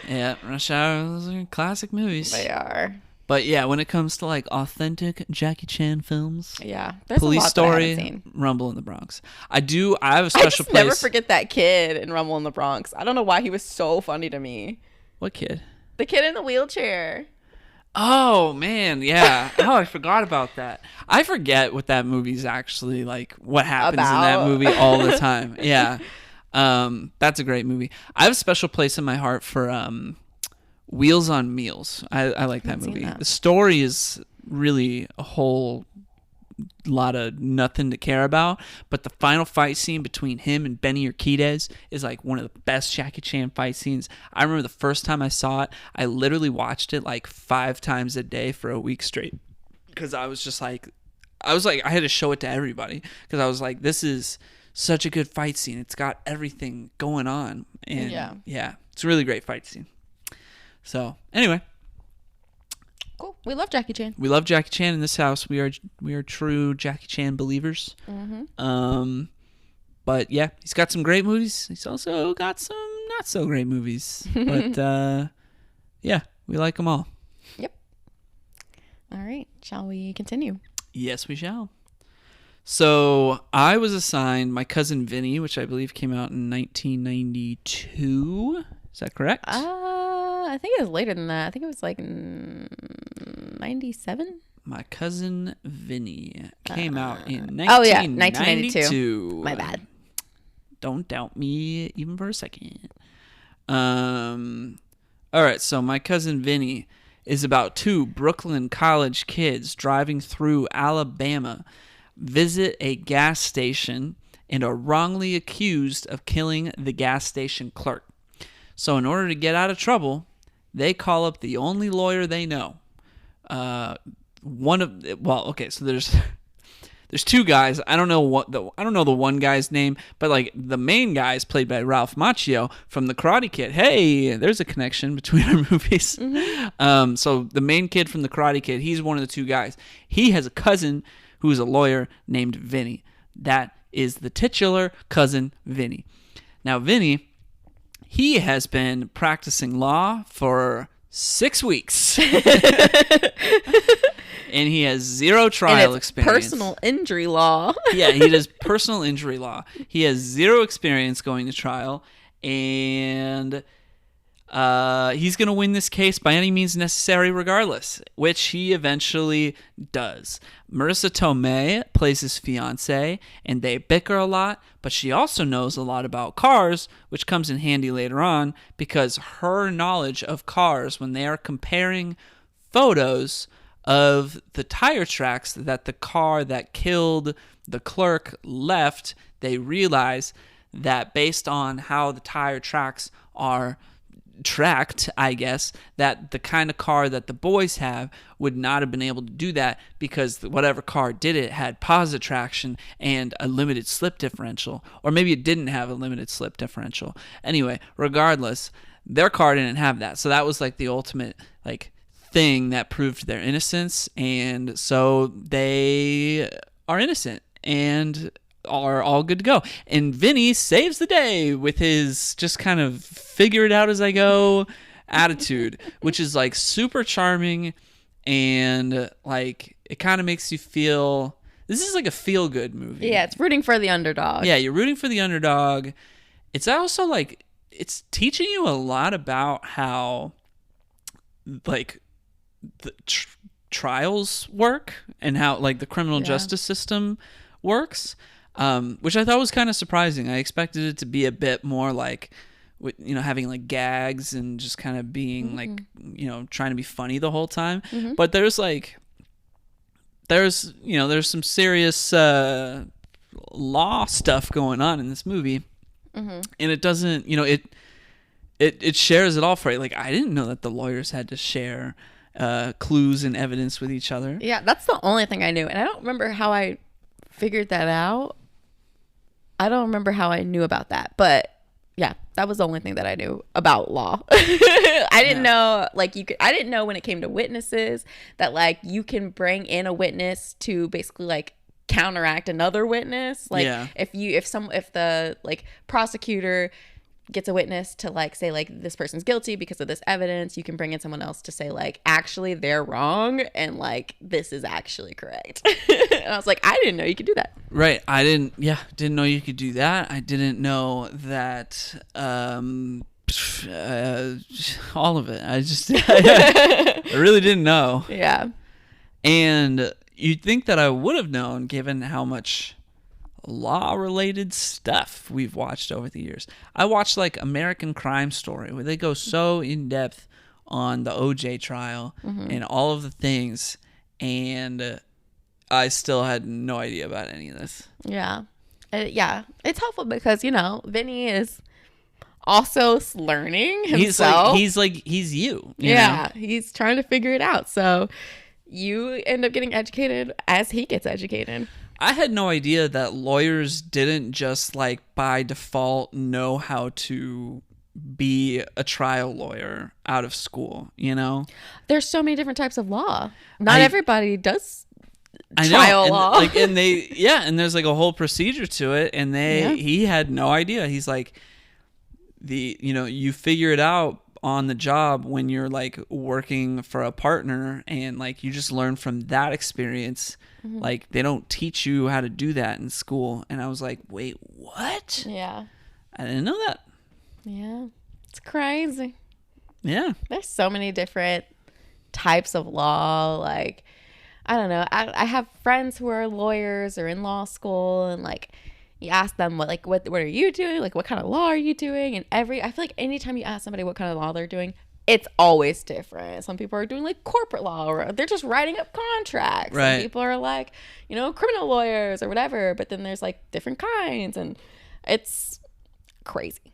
Yeah, Rush Hour, those are classic movies. They are. But yeah, when it comes to like authentic Jackie Chan films, there's Police a lot Story, that I haven't seen. Rumble in the Bronx. I have a special place. Never forget that kid in Rumble in the Bronx. I don't know why he was so funny to me. What kid? The kid in the wheelchair. Oh man, yeah. Oh, I forgot about that. I forget what that movie's actually like, what happens in that movie all the time. Yeah. That's a great movie. I have a special place in my heart for Wheels on Meals. I like that movie. The story is really a whole lot of nothing to care about, but the final fight scene between him and Benny Urquidez is like one of the best Jackie Chan fight scenes. I remember the first time I saw it, I literally watched it like 5 times a day for a week straight, because I had to show it to everybody, because I was like, this is such a good fight scene. It's got everything going on, and yeah, it's a really great fight scene. So anyway, cool. We love Jackie Chan. We love Jackie Chan in this house. We are true Jackie Chan believers. But yeah, he's got some great movies. He's also got some not so great movies. But yeah, we like them all. Yep. All right. Shall we continue? Yes, we shall. So I was assigned My Cousin Vinny, which I believe came out in 1992. Is that correct? I think it was later than that. I think it was like 97. My Cousin Vinny came out in 1992. My bad. Don't doubt me even for a second. All right, so My Cousin Vinny is about 2 Brooklyn college kids driving through Alabama, visit a gas station, and are wrongly accused of killing the gas station clerk. So in order to get out of trouble, they call up the only lawyer they know. So there's 2 guys. I don't know the one guy's name, but like the main guy is played by Ralph Macchio from The Karate Kid. Hey, there's a connection between our movies. So the main kid from The Karate Kid, he's one of the 2 guys. He has a cousin who is a lawyer named Vinny. That is the titular Cousin Vinny. Now Vinny, he has been practicing law for 6 weeks. And he has 0 trial experience. Personal injury law. Yeah, he does personal injury law. He has 0 experience going to trial, and he's going to win this case by any means necessary regardless, which he eventually does. Marissa Tomei plays his fiancée, and they bicker a lot, but she also knows a lot about cars, which comes in handy later on, because her knowledge of cars, when they are comparing photos of the tire tracks that the car that killed the clerk left, they realize that based on how the tire tracks are tracked, I guess, that the kind of car that the boys have would not have been able to do that because whatever car did it had positive traction and a limited slip differential. Or maybe it didn't have a limited slip differential. Anyway, regardless, their car didn't have that. So that was like the ultimate like thing that proved their innocence. And so they are innocent and are all good to go. And Vinny saves the day with his just kind of figure it out as I go attitude, which is like super charming, and like it kind of makes you feel this is like a feel good movie. Yeah, it's rooting for the underdog. Yeah, you're rooting for the underdog. It's also like it's teaching you a lot about how like the trials work and how like the criminal justice system works. Which I thought was kind of surprising. I expected it to be a bit more like, you know, having like gags and just kind of being like, you know, trying to be funny the whole time. But there's some serious law stuff going on in this movie, and it doesn't, you know, it shares it all for you. Like I didn't know that the lawyers had to share clues and evidence with each other. Yeah, that's the only thing I knew, and I don't remember how I figured that out. I don't remember how I knew about that, but yeah, that was the only thing that I knew about law. I didn't know like I didn't know when it came to witnesses that like you can bring in a witness to basically like counteract another witness. Like if the like prosecutor gets a witness to like say like this person's guilty because of this evidence, you can bring in someone else to say like actually they're wrong and like this is actually correct. And I was like, I didn't know you could do that. Right. I didn't know you could do that. I didn't know that all of it. I really didn't know. Yeah. And you'd think that I would have known given how much law-related stuff we've watched over the years. I watched like American Crime Story where they go so in-depth on the OJ trial and all of the things, and I still had no idea about any of this. Yeah. It's helpful because, you know, Vinny is also learning himself. He's you yeah, know? He's trying to figure it out. So you end up getting educated as he gets educated. I had no idea that lawyers didn't just like by default know how to be a trial lawyer out of school, you know? There's so many different types of law. Not everybody does trial law. And there's like a whole procedure to it, and he had no idea. He's like you figure it out on the job when you're like working for a partner, and like you just learn from that experience. Like they don't teach you how to do that in school. And I was like, wait, what? Yeah. I didn't know that. Yeah. It's crazy. Yeah. There's so many different types of law. Like, I don't know. I have friends who are lawyers or in law school, and like you ask them what are you doing? Like what kind of law are you doing? And I feel like anytime you ask somebody what kind of law they're doing, it's always different. Some people are doing like corporate law, or they're just writing up contracts. Right. Some people are like, you know, criminal lawyers or whatever. But then there's like different kinds, and it's crazy.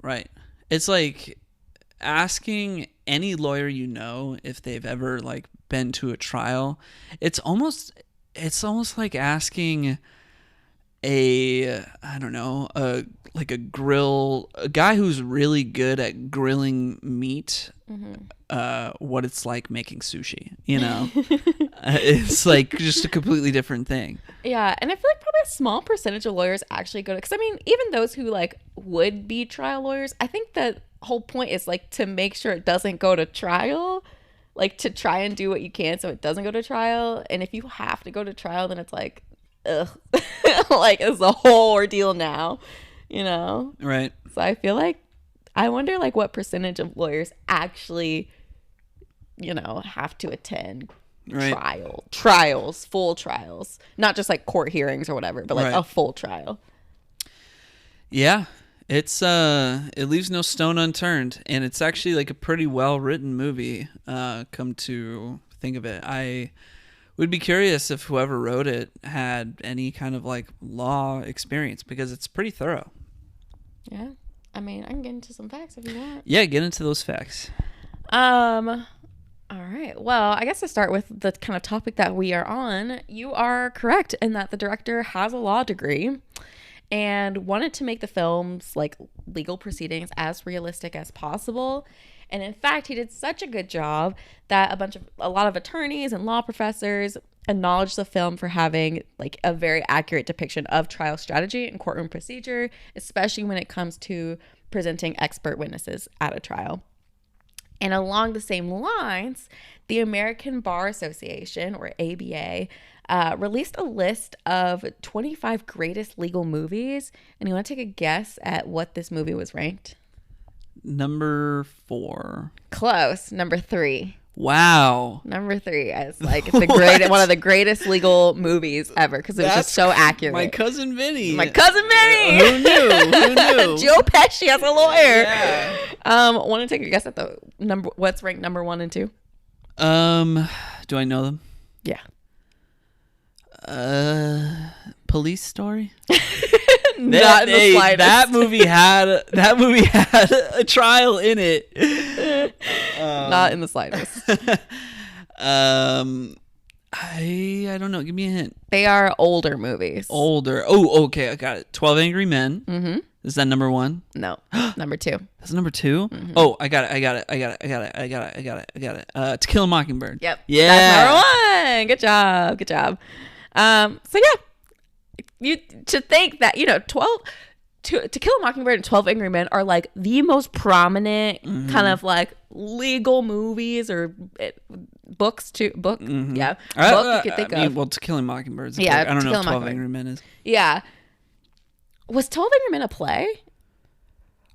Right. It's like asking any lawyer you know if they've ever like been to a trial. It's almost like asking a guy who's really good at grilling meat what it's like making sushi, you know. It's like just a completely different thing. Yeah, and I feel like probably a small percentage of lawyers actually go to, because I mean even those who like would be trial lawyers, I think the whole point is like to make sure it doesn't go to trial, like to try and do what you can so it doesn't go to trial. And if you have to go to trial, then it's like ugh. Like it's a whole ordeal now, you know. Right. So I feel like I wonder like what percentage of lawyers actually, you know, have to attend full trials, not just like court hearings or whatever, but like a full trial. Yeah, it's it leaves no stone unturned, and it's actually like a pretty well written movie. Come to think of it, I would be curious if whoever wrote it had any kind of like law experience, because it's pretty thorough. Yeah. mean, I can get into some facts if you want. Yeah, get into those facts. All right. Well, I guess to start with the kind of topic that we are on, you are correct in that the director has a law degree and wanted to make the film's like legal proceedings as realistic as possible. And in fact, he did such a good job that a lot of attorneys and law professors acknowledged the film for having like a very accurate depiction of trial strategy and courtroom procedure, especially when it comes to presenting expert witnesses at a trial. And along the same lines, the American Bar Association, or ABA, released a list of 25 greatest legal movies. And you want to take a guess at what this movie was ranked? Number 4. Close. Number 3. Wow. Number 3 as like the one of the greatest legal movies ever because it was just so accurate. My Cousin Vinny. My Cousin Vinny. Who knew? Who knew? Joe Pesci as a lawyer. Yeah. Want to take a guess at the number? What's ranked number 1 and 2? Do I know them? Yeah. Police Story. Not in the slightest. That movie had a trial in it. Not in the slightest. I don't know. Give me a hint. They are older movies. Older. Oh, okay. I got it. 12 Angry Men. Mm-hmm. Is that number 1? No, number 2. That's number 2? Mm-hmm. Oh, I got it. To Kill a Mockingbird. Yep. Yeah. That's number 1. Good job. So yeah, you to think that 12 to Kill a Mockingbird and 12 Angry Men are like the most prominent kind of like legal movies or books to book. Mm-hmm. Yeah, book you could think of. Well, To Kill a Mockingbird. Yeah, I don't know if 12 Angry Men is. Yeah. Was 12 Angry Men a play?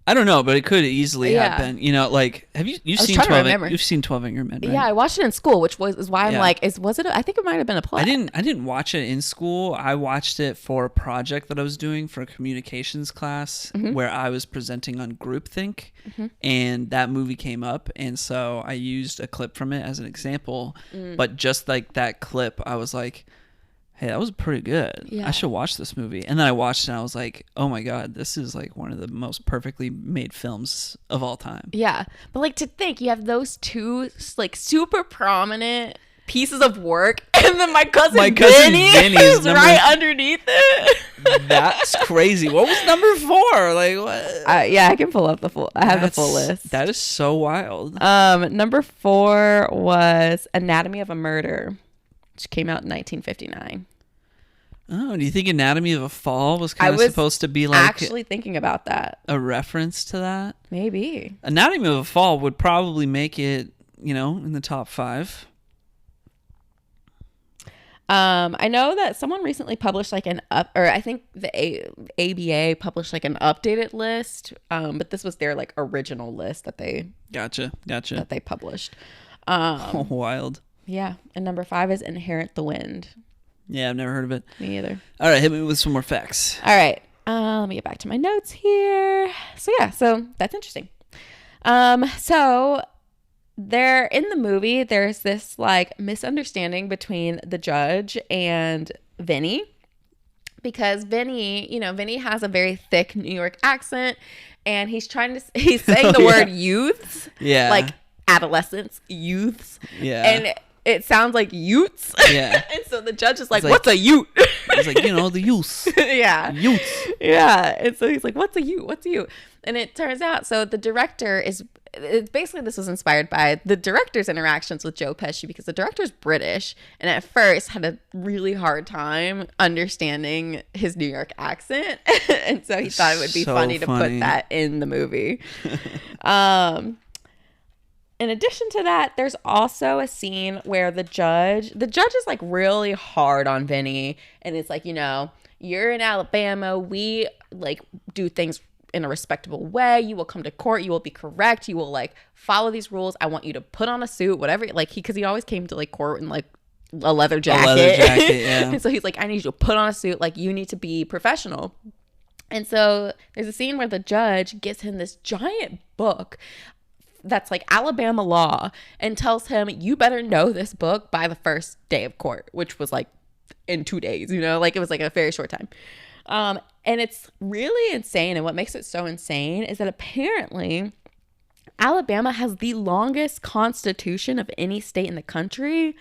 I don't know, but it could easily have been. Like have you've seen 12? You've seen 12 Angry Men, right? Yeah, I watched it in school, which is why I'm like, was it? I think it might have been a play. I didn't watch it in school. I watched it for a project that I was doing for a communications class where I was presenting on groupthink, and that movie came up, and so I used a clip from it as an example. But just like that clip, I was like, hey, that was pretty good. Yeah. I should watch this movie. And then I watched it and I was like, oh my God, this is like one of the most perfectly made films of all time. Yeah. But like to think you have those two like super prominent pieces of work and then my cousin Vinny is right underneath it. That's crazy. What was number 4? Like what? Yeah, I can pull up the full list. That is so wild. Number 4 was Anatomy of a Murder, which came out in 1959. Oh, do you think Anatomy of a Fall was kind of supposed to be like actually thinking about that? A reference to that? Maybe. Anatomy of a Fall would probably make it, in the top 5. I know that someone recently published like I think the ABA published like an updated list, but this was their like original list that they Gotcha. that they published. Wild. Yeah, and number 5 is Inherent the Wind. Yeah, I've never heard of it. Me either. All right, hit me with some more facts. All right, let me get back to my notes here. So that's interesting. So there in the movie, there's this like misunderstanding between the judge and Vinny, because Vinny has a very thick New York accent, and he's saying the word youths, like adolescents, youths, and it sounds like youths. Yeah. And so the judge is like, what's a youth? He's like, the youths. Yeah. Youths. Yeah. And so he's like, what's a youth? What's a youth? And it turns out, so the director basically this was inspired by the director's interactions with Joe Pesci, because the director's British and at first had a really hard time understanding his New York accent. And so he thought it would be funny to put that in the movie. In addition to that, there's also a scene where the judge is like really hard on Vinny, and it's like, you're in Alabama, we like do things in a respectable way. You will come to court, you will be correct, you will like follow these rules. I want you to put on a suit, whatever. Like because he always came to like court in like a leather jacket. Yeah. And so he's like, I need you to put on a suit. Like you need to be professional. And so there's a scene where the judge gives him this giant book that's like Alabama law and tells him, you better know this book by the first day of court, which was like in 2 days, like it was like a very short time. And it's really insane. And what makes it so insane is that apparently Alabama has the longest constitution of any state in the country.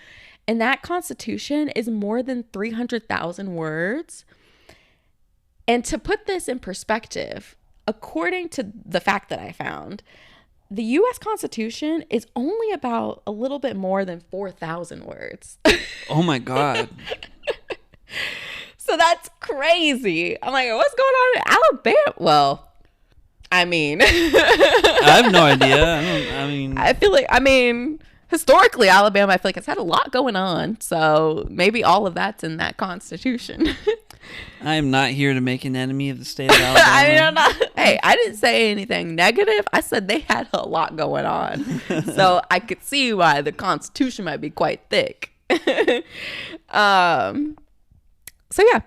And that constitution is more than 300,000 words. And to put this in perspective, according to the fact that I found, the U.S. Constitution is only about a little bit more than 4,000 words. Oh my God. So that's crazy. I'm like, what's going on in Alabama? Well, I mean, I have no idea. I feel like, historically, Alabama, I feel like it's had a lot going on. So maybe all of that's in that Constitution. I am not here to make an enemy of the state of Alabama. Hey, I didn't say anything negative. I said they had a lot going on. So I could see why the Constitution might be quite thick. So yeah.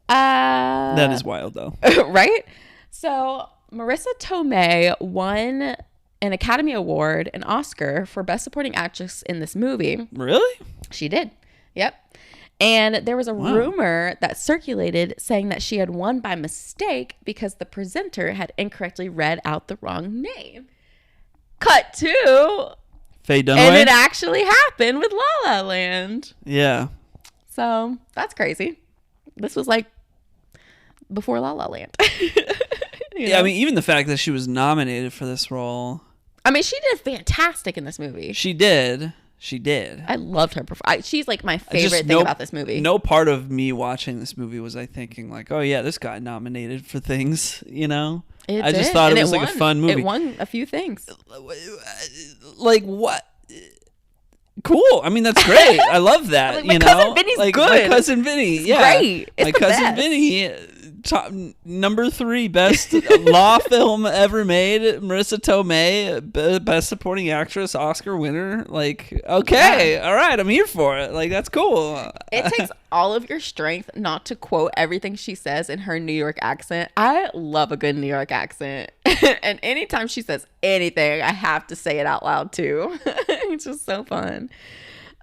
That is wild though. Right? So Marissa Tomei won an Academy Award, an Oscar for Best Supporting Actress in this movie. Really? She did. Yep. And there was a rumor that circulated saying that she had won by mistake because the presenter had incorrectly read out the wrong name. Cut to Faye Dunaway? And it actually happened with La La Land. Yeah. So that's crazy. This was like before La La Land. Yeah, I mean, even the fact that she was nominated for this role. I mean, she did fantastic in this movie. She did. She did. I loved her performance. She's like my favorite thing about this movie. No part of me watching this movie was I thinking like, oh yeah, this got nominated for things, you know? I just thought it was like a fun movie. It won a few things. Like what? Cool. I mean, that's great. I love that. Like, my cousin Vinny's like good. My cousin Vinny. Yeah. Great. It's my cousin Vinny. Top number 3 best law film ever made. Marissa Tomei, best supporting actress, Oscar winner. Like, okay, all right, I'm here for it. Like, that's cool. It takes all of your strength not to quote everything she says in her New York accent. I love a good New York accent. And anytime she says anything, I have to say it out loud too. It's just so fun.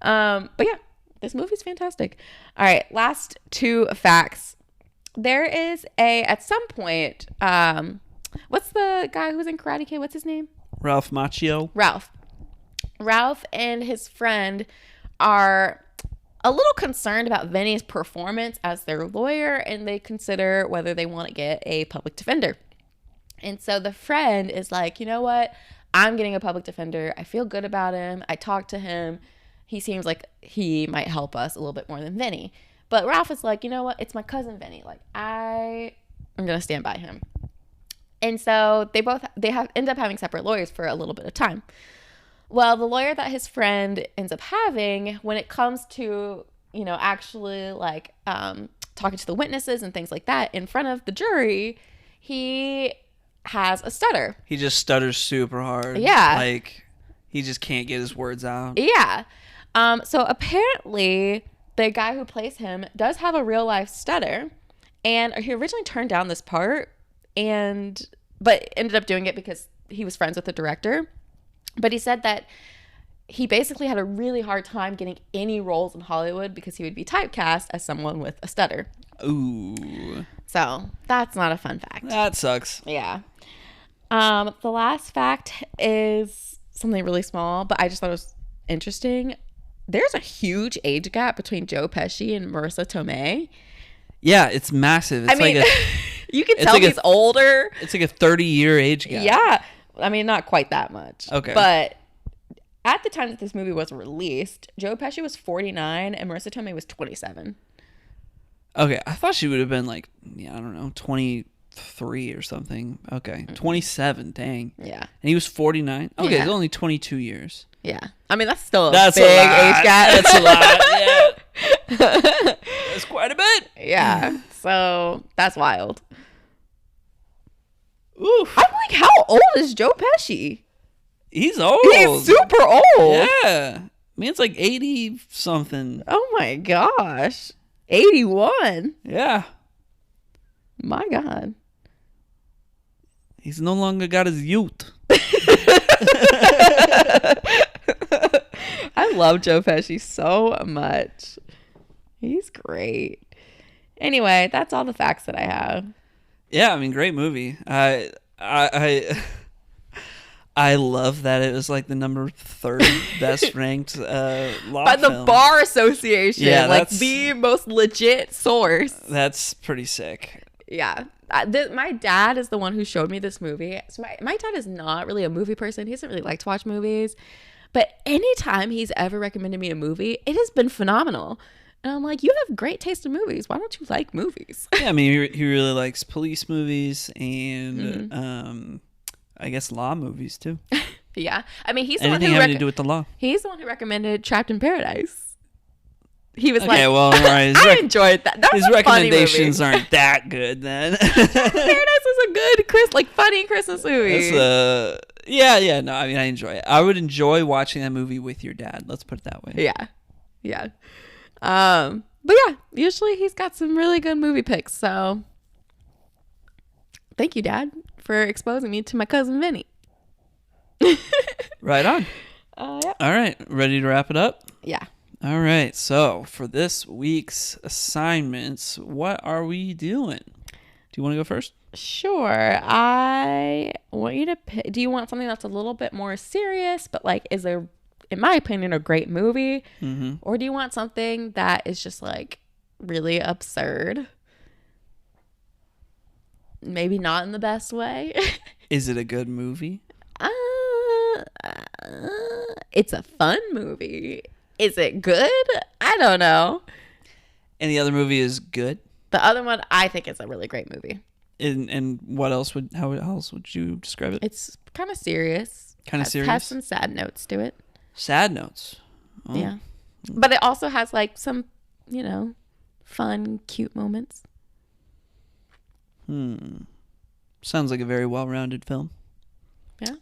But yeah, this movie's fantastic. All right, last 2 facts. There is at some point, what's the guy who was in Karate Kid? What's his name? Ralph Macchio. Ralph and his friend are a little concerned about Vinny's performance as their lawyer, and they consider whether they want to get a public defender. And so the friend is like, you know what? I'm getting a public defender. I feel good about him. I talked to him. He seems like he might help us a little bit more than Vinny. But Ralph is like, you know what? It's my cousin Vinny. Like, I'm going to stand by him. And so they end up having separate lawyers for a little bit of time. Well, the lawyer that his friend ends up having, when it comes to, actually like talking to the witnesses and things like that in front of the jury, he has a stutter. He just stutters super hard. Yeah. Like, he just can't get his words out. Yeah. So apparently the guy who plays him does have a real life stutter, and he originally turned down this part but ended up doing it because he was friends with the director. But he said that he basically had a really hard time getting any roles in Hollywood because he would be typecast as someone with a stutter. Ooh. So that's not a fun fact. That sucks. Yeah. The last fact is something really small, but I just thought it was interesting. There's a huge age gap between Joe Pesci and Marissa Tomei. Yeah, it's massive. It's you can tell he's older. It's like a 30-year age gap. Yeah. I mean, not quite that much. Okay. But at the time that this movie was released, Joe Pesci was 49 and Marissa Tomei was 27. Okay, I thought she would have been like, I don't know, 23 or something. Okay, 27, dang. Yeah. And he was 49? Okay, Yeah. It's only 22 years. Yeah. I mean, that's still a That's big age gap. That's a lot, yeah. That's quite a bit. Yeah. So, that's wild. Oof. I'm like, how old is Joe Pesci? He's old. He's super old. Yeah. I mean, it's like 80-something. Oh, my gosh. 81. Yeah. My God. He's no longer got his youth. I love Joe Pesci so much. He's great. Anyway, that's all the facts that I have. Yeah, I mean, great movie. I love that it was like the number 3rd best ranked law By the film. Bar Association, Yeah, like the most legit source. That's pretty sick. Yeah. My dad is the one who showed me this movie. So my dad is not really a movie person. He doesn't really like to watch movies. But anytime he's ever recommended me a movie, it has been phenomenal. And I'm like, you have great taste in movies. Why don't you like movies? Yeah, I mean, he really likes police movies and I guess law movies too. Yeah. I mean, he's the one Anything who having to do with the law. He's the one who recommended Trapped in Paradise. He was Okay, like, well, all right. I enjoyed that. That was his a funny recommendations movie. aren't that good then. Paradise was a good, funny Christmas movie. Yeah. No, I mean, I enjoy it. I would enjoy watching that movie with your dad. Let's put it that way. Yeah. But yeah, usually he's got some really good movie picks. So thank you, Dad, for exposing me to my cousin Vinny. Right on. Yeah. All right, ready to wrap it up? Yeah. All right, so for this week's assignments, what are we doing? Do you want to go first? Sure. I want you to pick. Do you want something that's a little bit more serious, but like is a, in my opinion, a great movie? Mm-hmm. Or do you want something that is just like really absurd? Maybe not in the best way. Is it a good movie? It's a fun movie. Is it good? I don't know. And the other movie is good? The other one, I think, is a really great movie. And what else how else would you describe it? It's kind of serious. Kind of serious? Has some sad notes to it. Sad notes. Oh. Yeah. But it also has like some, fun, cute moments. Sounds like a very well-rounded film. Yeah.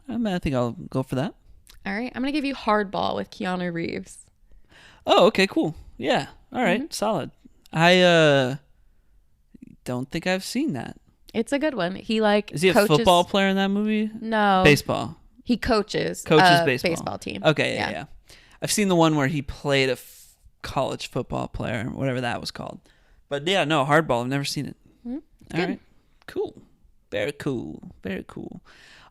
I think I'll go for that. All right. I'm going to give you Hardball with Keanu Reeves. Oh, okay, cool. Yeah. All right, solid. I don't think I've seen that. It's a good one. He Is he a coaches... football player in that movie? No. Baseball. He coaches baseball team. Okay, yeah. I've seen the one where he played a college football player, whatever that was called. But yeah, no, Hardball. I've never seen it. All right, cool. Very cool. Very cool.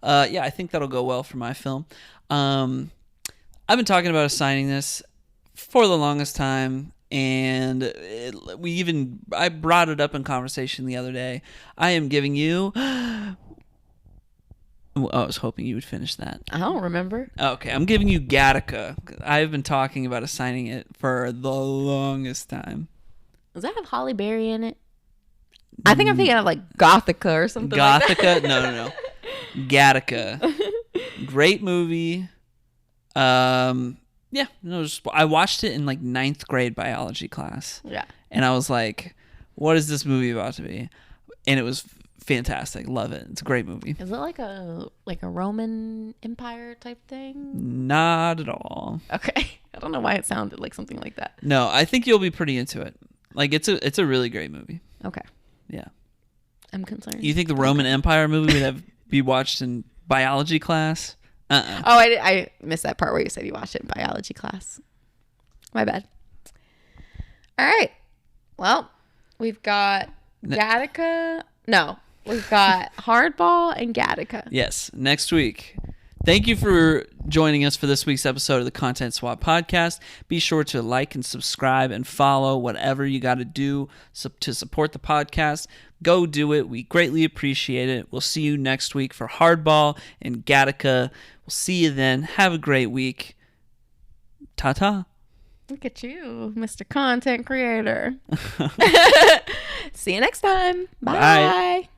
Yeah, I think that'll go well for my film. I've been talking about assigning this for the longest time, and I brought it up in conversation the other day. I am giving you... I was hoping you would finish that. I don't remember. Okay, I'm giving you Gattaca. I've been talking about assigning it for the longest time. Does that have Halle Berry in it? I think I'm thinking of like Gothica or something like that. Gothica? No. Gattaca. Great movie. Yeah. No, I watched it in like 9th grade biology class. Yeah. And I was like, what is this movie about to be? And it was fantastic. Love it. It's a great movie. Is it like a Roman Empire type thing? Not at all. Okay. I don't know why it sounded like something like that. No, I think you'll be pretty into it. Like it's a really great movie. Okay. Yeah. I'm concerned. You think the Roman Empire movie would be watched in biology class? Oh, I missed that part where you said you watched it in biology class. My bad. All right. Well, we've got Gattaca. No, we've got Hardball and Gattaca. Yes. Next week. Thank you for joining us for this week's episode of the Content Swap Podcast. Be sure to like and subscribe and follow whatever you got to do to support the podcast. Go do it. We greatly appreciate it. We'll see you next week for Hardball and Gattaca. We'll see you then. Have a great week. Ta-ta. Look at you, Mr. Content Creator. See you next time. Bye. Bye.